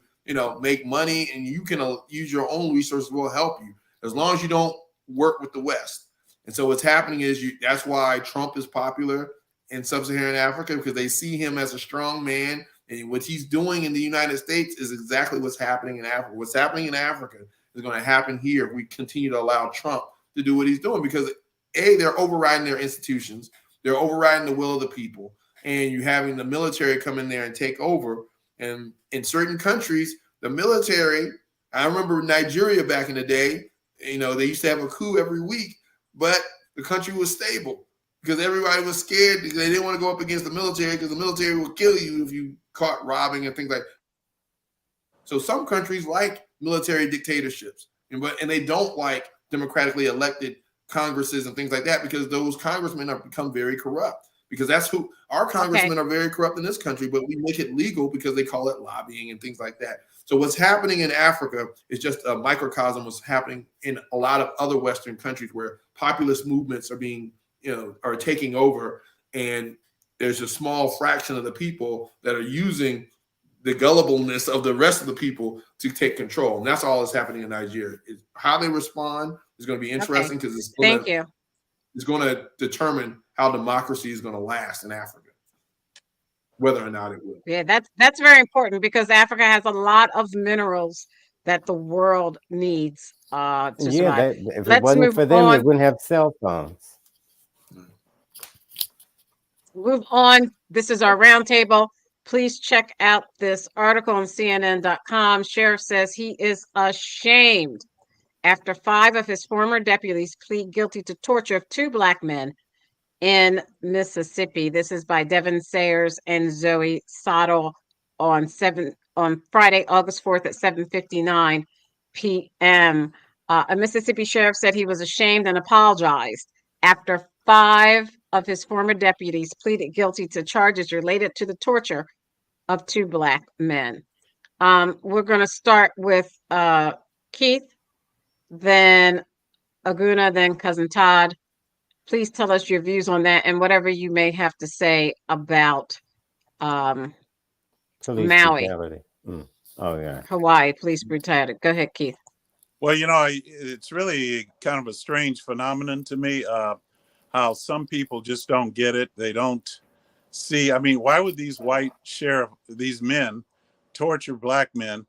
make money, and you can use your own resources. We'll help you as long as you don't work with the West. And so what's happening is that's why Trump is popular in sub-Saharan Africa, because they see him as a strong man. And what he's doing in the United States is exactly what's happening in Africa. What's happening in Africa is going to happen here if we continue to allow Trump to do what he's doing, because they're overriding their institutions. They're overriding the will of the people. And you having the military come in there and take over. And in certain countries, the military, I remember Nigeria back in the day, they used to have a coup every week, but the country was stable because everybody was scared. They didn't want to go up against the military because the military will kill you if you caught robbing and things like that. So some countries like military dictatorships, and they don't like democratically elected congresses and things like that, because those congressmen have become very corrupt. Because that's who our congressmen are, very corrupt in this country, but we make it legal because they call it lobbying and things like that. So what's happening in Africa is just a microcosm of what's happening in a lot of other Western countries where populist movements are being, are taking over. And there's a small fraction of the people that are using the gullibleness of the rest of the people to take control. And that's all that's happening in Nigeria. How they respond is going to be interesting, because it's going to determine how democracy is going to last in Africa, whether or not it will. Yeah, that's very important, because Africa has a lot of minerals that the world needs to survive. If it wasn't for them, they wouldn't have cell phones. Move on. This is our roundtable. Please check out this article on CNN.com. Sheriff says he is ashamed after 5 of his former deputies plead guilty to torture of 2 Black men in Mississippi. This is by Devin Sayers and Zoe Sottle on Friday, August 4th at 7:59 p.m. A Mississippi sheriff said he was ashamed and apologized after 5 of his former deputies pleaded guilty to charges related to the torture of 2 Black men. We're going to start with Keith, then Aguna, then Cousin Todd. Please tell us your views on that and whatever you may have to say about Police Maui. brutality. Oh, yeah. Hawaii police brutality. Go ahead, Keith. Well, it's really kind of a strange phenomenon to me, how some people just don't get it. They don't see. I mean, why would these these men torture Black men,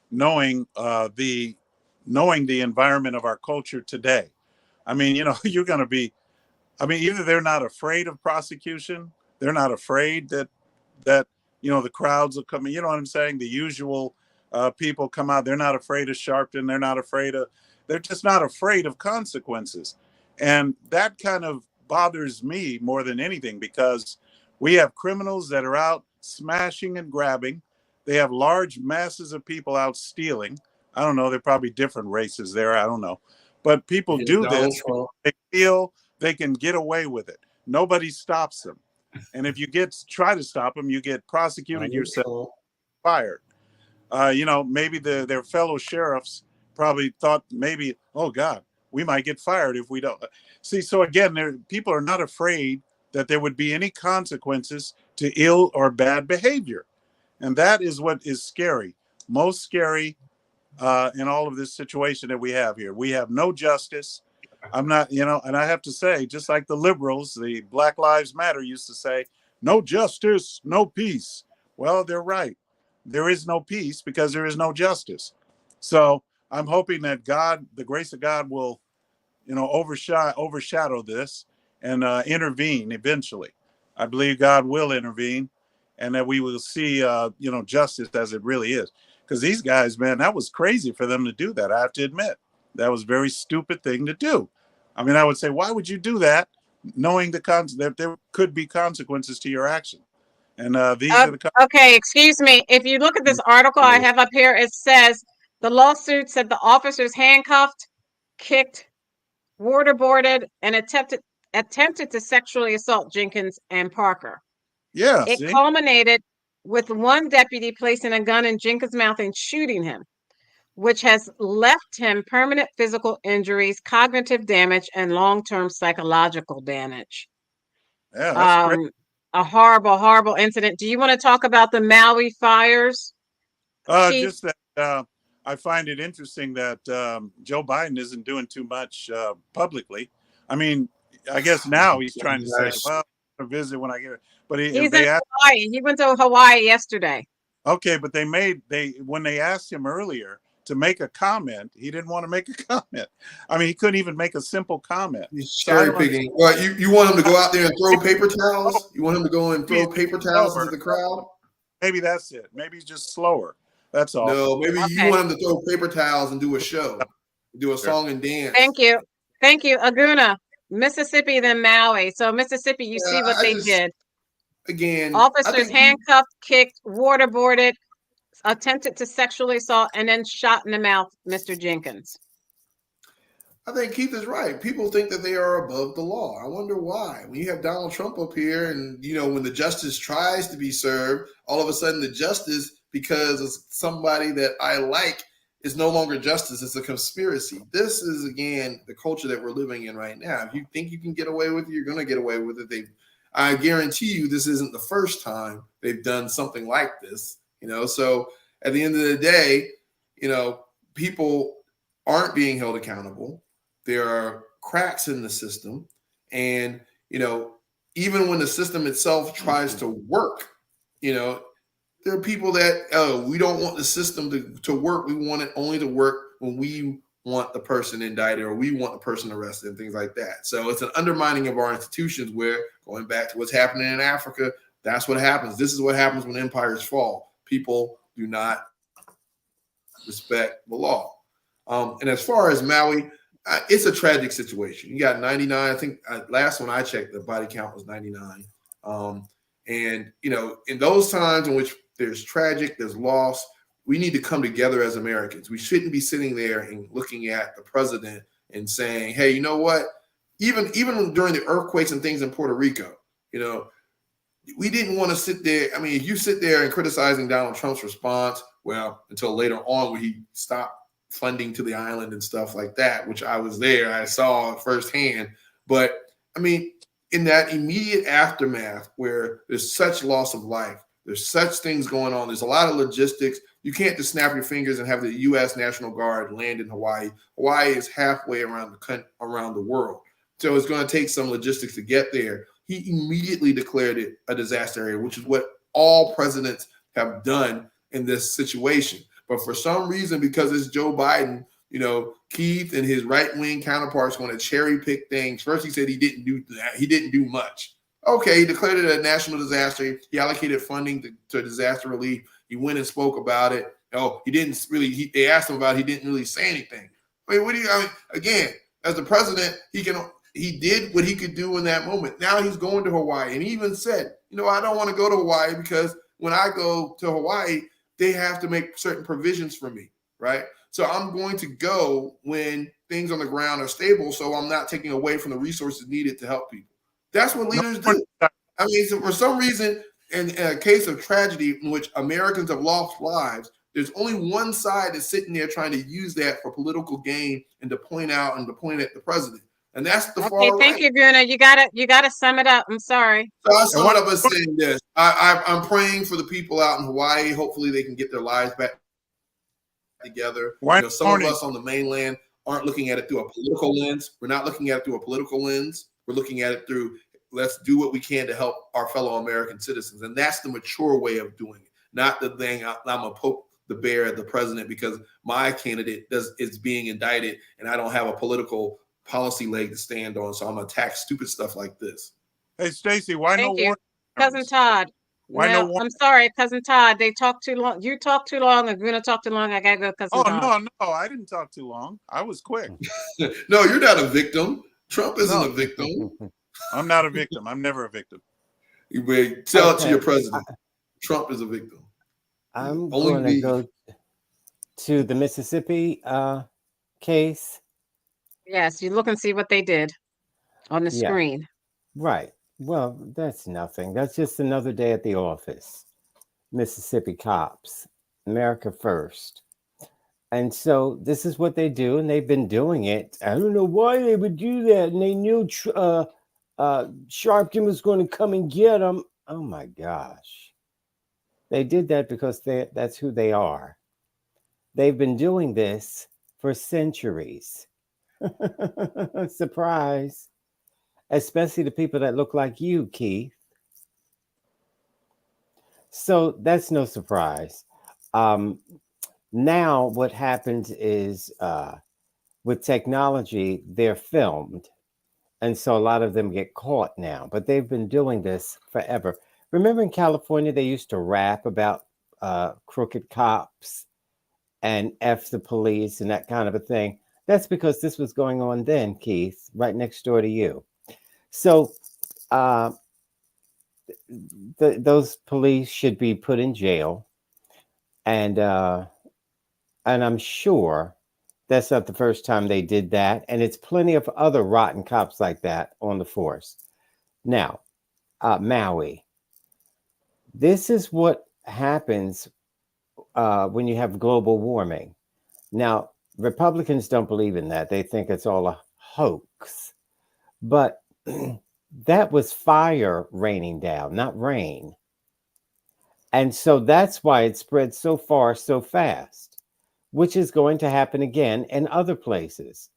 knowing the environment of our culture today? I mean, you're going to be, either they're not afraid of prosecution, they're not afraid that the crowds will come in. You know what I'm saying? The usual people come out. They're not afraid of Sharpton. They're just not afraid of consequences. And that kind of bothers me more than anything, because we have criminals that are out smashing and grabbing. They have large masses of people out stealing. I don't know. They're probably different races there. I don't know. But people do this. They feel they can get away with it. Nobody stops them. And if you try to stop them, you get prosecuted yourself, fired. Maybe their fellow sheriffs probably thought maybe, oh God, we might get fired if we don't. See, so again, people are not afraid that there would be any consequences to ill or bad behavior. And that is what is scary, most scary in all of this situation that we have here. We have no justice. I'm not, and I have to say, just like the liberals, the Black Lives Matter used to say, no justice, no peace. Well, they're right. There is no peace because there is no justice. So I'm hoping that God, the grace of God, will, overshadow this and intervene eventually. I believe God will intervene, and that we will see, justice as it really is. Because these guys, man, that was crazy for them to do that. I have to admit, that was a very stupid thing to do. I mean, I would say, why would you do that, knowing that there could be consequences to your action? And these are the okay. Excuse me. If you look at this article I have up here, it says the lawsuit said the officers handcuffed, kicked, waterboarded, and attempted to sexually assault Jenkins and Parker. Yeah. It culminated with one deputy placing a gun in Jenkins' mouth and shooting him, which has left him permanent physical injuries, cognitive damage, and long-term psychological damage. Yeah, that's great. A horrible, horrible incident. Do you want to talk about the Maui fires? Just that I find it interesting that Joe Biden isn't doing too much publicly. I mean, I guess now he's trying to say, Nice. well, I'll visit when I get it. But He's they in asked, Hawaii. He went to Hawaii yesterday. okay, but when they asked him earlier to make a comment, he didn't want to make a comment. I mean, he couldn't even make a simple comment. He's So I cherry don't picking. Well, you want him to go out there and throw paper understand. towels? You want him to go and throw paper towels into the crowd? Maybe that's it. Maybe he's just slower. That's all. No, maybe you Okay. want him to throw paper towels and do a show, do a song and dance. Thank you. Thank you. Aguna, Mississippi, then Maui. So Mississippi, you see what I they just- did. Again, I Officers think handcuffed, kicked, waterboarded, attempted to sexually assault, and then shot in the mouth, Mr. Jenkins. I think Keith is right. People think that they are above the law. I wonder why. When you have Donald Trump up here and, when the justice tries to be served, all of a sudden the justice, because of somebody that I like, is no longer justice. It's a conspiracy. This is, again, the culture that we're living in right now. If you think you can get away with it, you're going to get away with it. I guarantee you this isn't the first time they've done something like this. So at the end of the day, people aren't being held accountable. There are cracks in the system. And, even when the system itself tries to work, there are people that, we don't want the system to work. We want it only to work when we want the person indicted or we want the person arrested and things like that. So it's an undermining of our institutions where, going back to what's happening in Africa, that's what happens. This is what happens when empires fall. People do not respect the law. And as far as Maui, it's a tragic situation. You got 99. I think last one I checked, the body count was 99. And, in those times in which there's loss, we need to come together as Americans. We shouldn't be sitting there and looking at the president and saying, hey, you know what? Even during the earthquakes and things in Puerto Rico, we didn't want to sit there. I mean, if you sit there and criticizing Donald Trump's response, well, until later on when he stopped funding to the island and stuff like that, which I was there, I saw firsthand. But I mean, in that immediate aftermath where there's such loss of life, there's such things going on, there's a lot of logistics. You can't just snap your fingers and have the U.S. National Guard land in Hawaii. Hawaii is halfway around the world. So it's going to take some logistics to get there. He immediately declared it a disaster area, which is what all presidents have done in this situation. But for some reason, because it's Joe Biden, Keith and his right-wing counterparts want to cherry pick things. First, he said he didn't do that. He didn't do much. Okay, he declared it a national disaster. He allocated funding to disaster relief. He went and spoke about it. Oh, he didn't really. They asked him about it. He didn't really say anything. I mean, again, as the president, he did what he could do in that moment. Now he's going to Hawaii, and he even said, I don't want to go to Hawaii because when I go to Hawaii, they have to make certain provisions for me, right? So I'm going to go when things on the ground are stable, so I'm not taking away from the resources needed to help people. That's what leaders do. I mean, so for some reason, in a case of tragedy in which Americans have lost lives, there's only one side that's sitting there trying to use that for political gain and to point out and to point at the president. And that's the far right. Okay, thank you, Guna. You gotta sum it up. I'm sorry. So I sum it up as saying this. I'm praying for the people out in Hawaii. Hopefully they can get their lives back together. Some of us on the mainland aren't looking at it through a political lens. We're not looking at it through a political lens. We're looking at it through, let's do what we can to help our fellow American citizens. And that's the mature way of doing it. Not the thing I'm going to poke the bear at the president because my candidate is being indicted and I don't have a political policy leg to stand on. So I'm going to attack stupid stuff like this. Hey, Stacey, why Thank no you. warning? Cousin Todd. Why Now, no warning? I'm sorry, Cousin Todd. They talked too long. You talked too long. And Guna talked too long. I gotta go, Cousin Todd. No, I didn't talk too long. I was quick. No, you're not a victim. Trump isn't a victim. I'm not a victim. I'm never a victim. You may tell it to your president. Trump is a victim. I'm going to go to the Mississippi case. Yes, you look and see what they did on the screen. Right. Well, that's nothing. That's just another day at the office. Mississippi cops, America first. And so this is what they do, and they've been doing it. I don't know why they would do that, and they knew Sharpton was going to come and get them. Oh, my gosh. They did that because that's who they are. They've been doing this for centuries. Surprise. especially the people that look like you, Keith. So that's no surprise. Um, Now, what happens is with technology, they're filmed. And so a lot of them get caught now, but they've been doing this forever. Remember in California, they used to rap about crooked cops and F the police and that kind of a thing. That's because this was going on then, Keith, right next door to you. So uh, those police should be put in jail, and I'm sure that's not the first time they did that, and it's plenty of other rotten cops like that on the force. Now, Maui, this is what happens when you have global warming. Now, Republicans don't believe in that; they think it's all a hoax. But that was fire raining down, not rain. And so that's why it spread so far so fast, which is going to happen again in other places.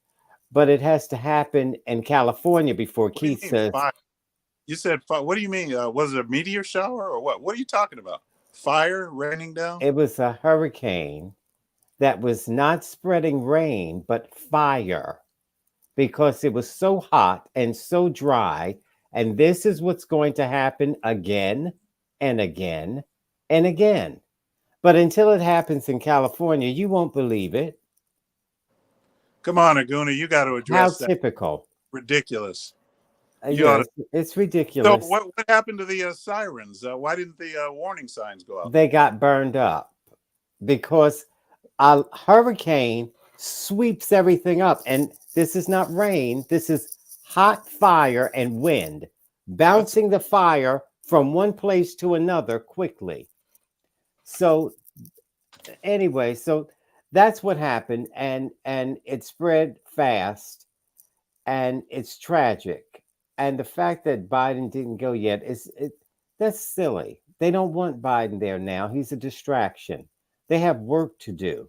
But it has to happen in California before What do you Keith mean says fire? You said fire. What do you mean? Was it a meteor shower or what? What are you talking about? Fire raining down? it was a hurricane that was not spreading rain, but fire because it was so hot and so dry. And this is what's going to happen again and again and again. But until it happens in California, you won't believe it. Come on, Aguna, you got to How address that. typical. Ridiculous. You ought Yes, to. it's So ridiculous. what happened to the sirens? Why didn't the warning signs go out? They got burned up because a hurricane sweeps everything up. And this is not rain, this is hot fire and wind bouncing the fire from one place to another quickly. So anyway, so that's what happened, and it spread fast, and it's tragic. And the fact that Biden didn't go yet that's silly. They don't want Biden there now. He's a distraction. They have work to do.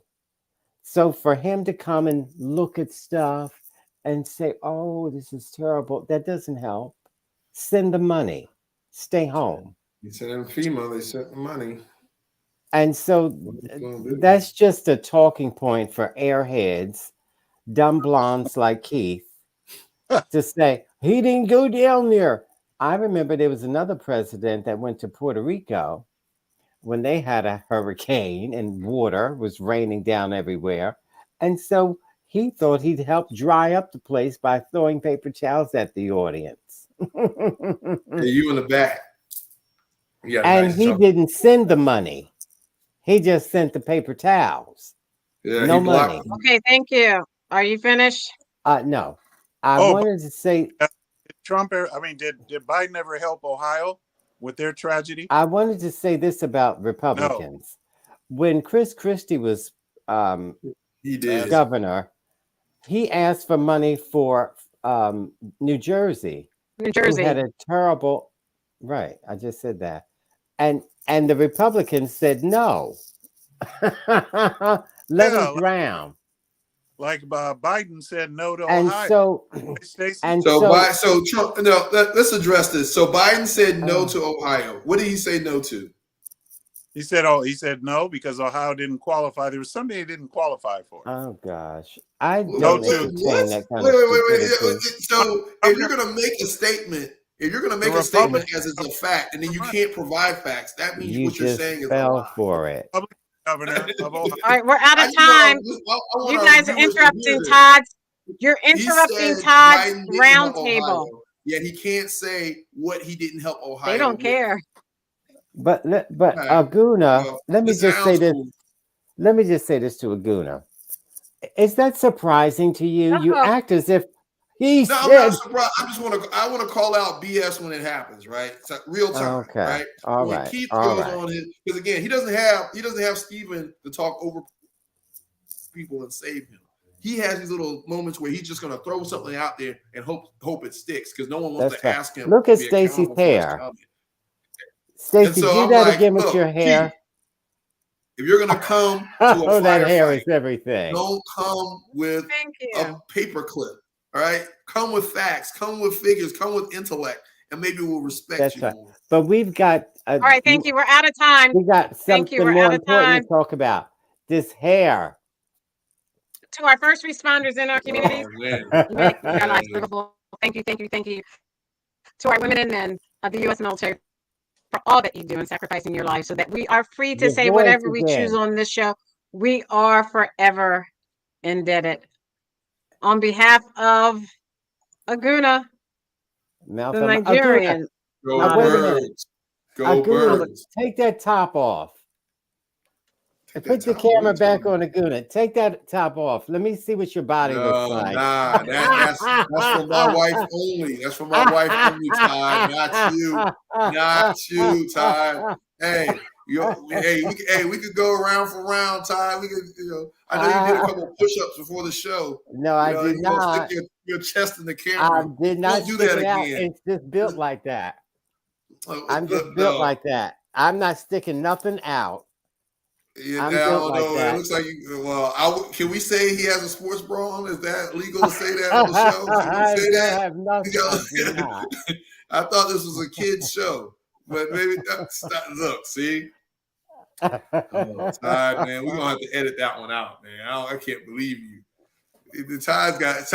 So for him to come and look at stuff and say, "Oh, this is terrible," that doesn't help. Send the money. Stay home. He said in FEMA, they sent the money. And so that's just a talking point for airheads, dumb blondes like Keith, to say he didn't go down there. I remember there was another president that went to Puerto Rico when they had a hurricane and water was raining down everywhere. And so he thought he'd help dry up the place by throwing paper towels at the audience. Yeah, you in the back. Yeah, And nice he jump. didn't send the money. He just sent the paper towels. Yeah, No he blocked money. them. Okay, thank you. Are you finished? No. I Oh, wanted to say did Biden ever help Ohio with their tragedy? I wanted to say this about No. Republicans. When Chris Christie was He did. governor, he asked for money for New Jersey, New who Jersey. had a terrible right. I just said that, and the Republicans said no. Let Yeah, them drown. Like Biden said no to And Ohio. so, Stacey? and So Trump. No, let's address this. So Biden said no Oh. to Ohio. What did he say no to? He said no because Ohio didn't qualify. There was something he didn't qualify for. Oh gosh, I No don't to- entertain that kind Wait, of wait. stupidity. So if you're going to make a statement, a statement as it's a fact, and then you can't provide facts, that means You what you're just saying is a fell lie. for it. Governor of Ohio. All right, we're out I of just want time. our- You our guys are viewers to hear interrupting this. Todd's. You're He interrupting said Todd's Biden didn't help roundtable. Ohio, yet he can't say what he didn't help Ohio. They don't with. care. But Right. Aguna, Well, let me this just say sounds this. cool. Let me just say this to Aguna. Is that surprising to you? You Uh-oh. act as if he No, I'm said. not surprised. I want to call out BS when it happens, right? It's like real time, Okay. right? All when right. Keith All goes right. on his, because again, he doesn't have Stephen to talk over people and save him. He has these little moments where he's just going to throw something out there and hope it sticks because no one wants That's to right. ask him. Look to at be Stacey's accountable for his hair. comment. Stacey, so do I'm that like, again with look, your hair. Keith, if you're going to come to a Oh, that hair firefight, is everything. don't come with Thank you. a paper clip. All right, come with facts, come with figures, come with intellect, and maybe we'll respect That's you right. more. But we've got All right, thank you. We're out of time. We got Thank you. something We're more out of important time. to talk about. This hair. To our first responders in our communities, Oh, man. you make our lives livable. Thank you, thank you, thank you. To our women and men of the U.S. military for all that you do and sacrificing your lives so that we are free to Your say voice whatever we choose again. on this show. We are forever indebted. On behalf of Aguna, Mouth the of Aguna. Nigerian. Go Now, wait a minute. birds. Go Aguna, birds. take that top off. Take Put that the top. What are camera you back talking on Aguna. Take that top off. Let me see what your body looks like. Nah, that's for my wife only. That's for my wife only, Todd. Not you. Not you, Todd. Hey, we could go round for round, Todd. We could, I know you did a couple of push-ups before the show. No, I did You're gonna not. stick your chest in the I camera. did not Don't do stick that it out. again. It's just built like that. I'm just No. built like that. I'm not sticking nothing out. Yeah, I'm I built don't like know. that. It looks like you. Well, can we say he has a sports bra on? Is that legal to say that on the show? Can we say I that? have nothing. I do not. I thought this was a kid's show, but maybe look, see. Oh, Todd, man, we're gonna have to edit that one out, man. I can't believe you. The Todd's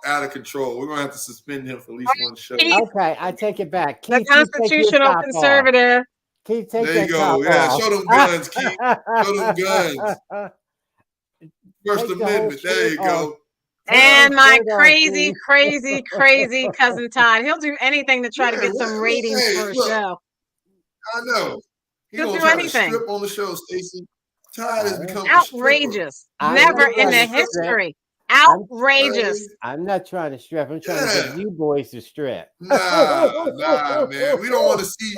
out of control. We're gonna have to suspend him for at least one show. Okay, I take it back. The Keith, you take your constitutional top conservative. Keith, take There that you go. top Yeah, off. show them guns, Keith. Show them guns. First Take the whole Amendment. There you shirt go. off. And Take my the shirt off, crazy, Keith. crazy, crazy cousin Todd. He'll do anything to try to get some ratings for a show. I know. He'll gonna do try anything. to strip on the show, Stacey. Todd has become Outrageous. I'm Never not in the trying to strip. history. Outrageous. I'm not trying to strip. I'm trying to get you boys to strip. Nah, man. We don't want to see.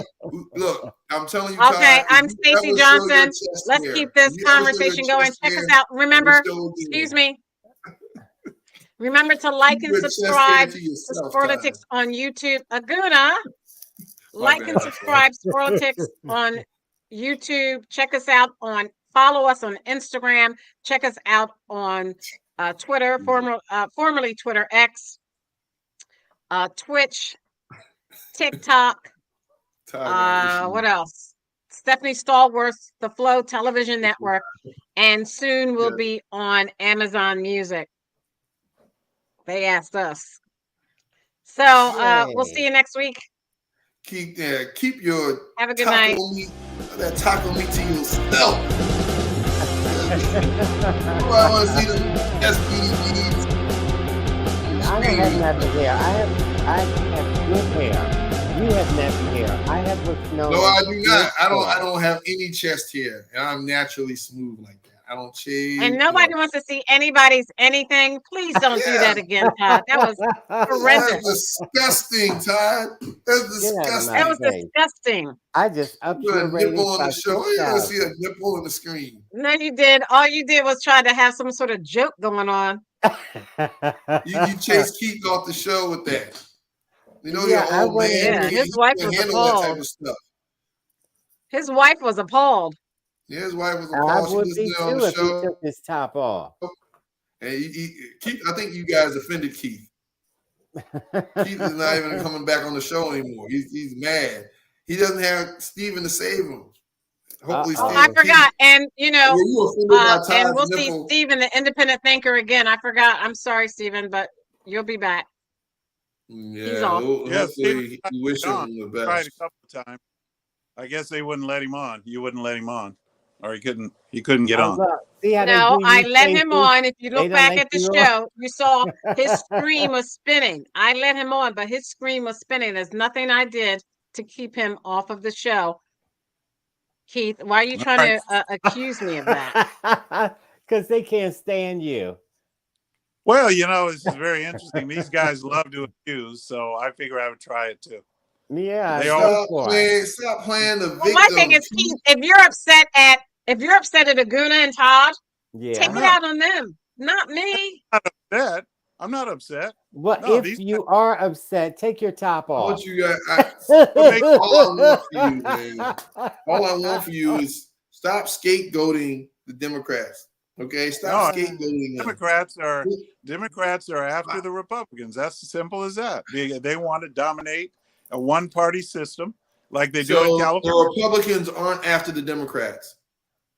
Look, I'm telling you, Okay, Todd, I'm Stacey Johnson. Let's keep this conversation going. Check us out. Remember, excuse me. Remember to like and subscribe to Sporlitiks on YouTube. Aguna, like and subscribe Sporlitiks on YouTube. Check us out follow us on Instagram. Check us out on Twitter, formerly Twitter X, Twitch, TikTok. What else? Stephanie Stallworth, the Flow Television Network, and soon we'll be on Amazon Music. They asked us. So we'll see you next week. Keep your have a good night. That taco meat to yourself. I want to see them SPDs. I don't have nappy hair. I have good hair. You have nappy hair. I have what's known. No, I do not. I don't have any chest hair, and I'm naturally smooth like that. I don't shave. And nobody wants to see anybody's anything. Please don't do that again, Todd. That was horrendous. That's disgusting, Todd. That's disgusting. That was disgusting. I just upped your nipple on the show. You don't see a nipple on the screen. No, you did. All you did was try to have some sort of joke going on. You chased Keith off the show with that. You know, your old man. Yeah, his wife was appalled. His wife was appalled. Yeah, his wife was I appalled. would be too if he took his top off. And Keith, I think you guys offended Keith. Keith is not even coming back on the show anymore. He's mad. He doesn't have Steven to save him. Hopefully, I forgot. And and we'll see Steven, the independent thinker, again. I forgot. I'm sorry, Steven, but you'll be back. Yeah, he's off. Hopefully, you wish him the best. Tried a couple of times. I guess they wouldn't let him on. You wouldn't let him on, or he couldn't get on. No, I let him on. If you look back at the show, you saw his screen was spinning. I let him on, but his screen was spinning. There's nothing I did to keep him off of the show. Keith, why are you trying to accuse me of that? Because they can't stand you. Well, this is very interesting. These guys love to accuse, so I figure I would try it too. Yeah, stop playing the victim. My thing is, Keith, if you're upset at Aguna and Todd, take it out on them, not me. I'm not upset. Well, if you are upset, take your top off. What you got? All I want for you, man. All I want for you is stop scapegoating the Democrats. Okay, stop No, scapegoating them. Democrats are after the Republicans. That's as simple as that. They want to dominate a one-party system like they do in So California. the Republicans aren't after the Democrats.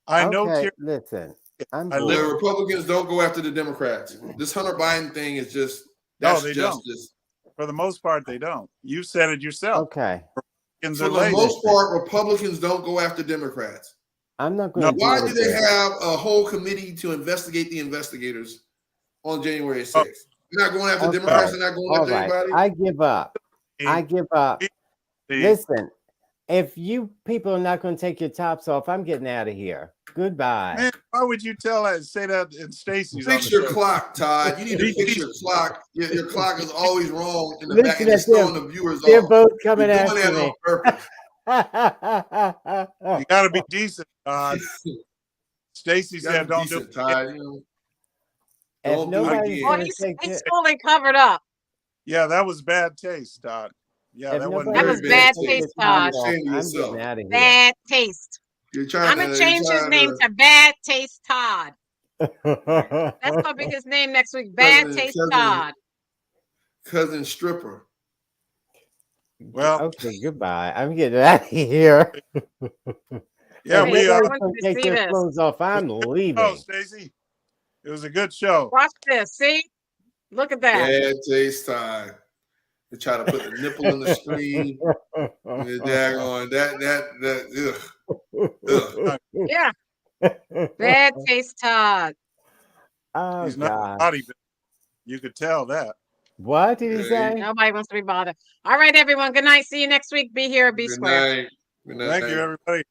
I know. Okay, listen. I'm I The live- Republicans don't go after the Democrats. This Hunter Biden thing is just No, that's they don't. justice. For the most part, they don't. You said it yourself. okay. Republicans For are the lazy. most part, Republicans don't go after Democrats. I'm not going to. Why do they have a whole committee to investigate the investigators on January 6th? They're not going after Democrats. They're not going All after right. anybody. I give up. I give up. Listen, if you people are not going to take your tops off, I'm getting out of here. Goodbye. Man, why would you say that in Stacy's? Fix on the your show? clock, Todd. You need to fix your clock. Your clock is always wrong in the Listen back and it's at them. throwing the viewers They're off. both coming You're after doing that me. on purpose. You got to be decent, Todd. Stacy You gotta said, be "Don't decent, do it." Todd. You know, If don't do it nobody's again. Oh, gonna he's take he's it, fully covered up. Yeah, that was bad taste, Todd. Yeah, if that wasn't That nobody's was very Very bad gonna take taste, your tops Todd. off, Shame I'm yourself. getting out of here. Bad taste. You're trying I'm gonna to change his name to Bad Taste Todd. That's gonna be his name next week. Bad Taste Todd. cousin stripper. Well. Okay, goodbye. I'm getting out of here. Yeah, Hey, we I are. want you to Take see their this. clothes off. I'm Oh, leaving. Stacy, it was a good show. Watch this. See? Look at that. Bad taste time. They try to put the nipple in the screen. And daggone ugh. Yeah. Bad Taste Todd. Oh He's not God! body. You could tell that. What did he say? Nobody wants to be bothered. All right, everyone. Good night. See you next week. Be here or be Good square. night. Good night. Thank you, everybody.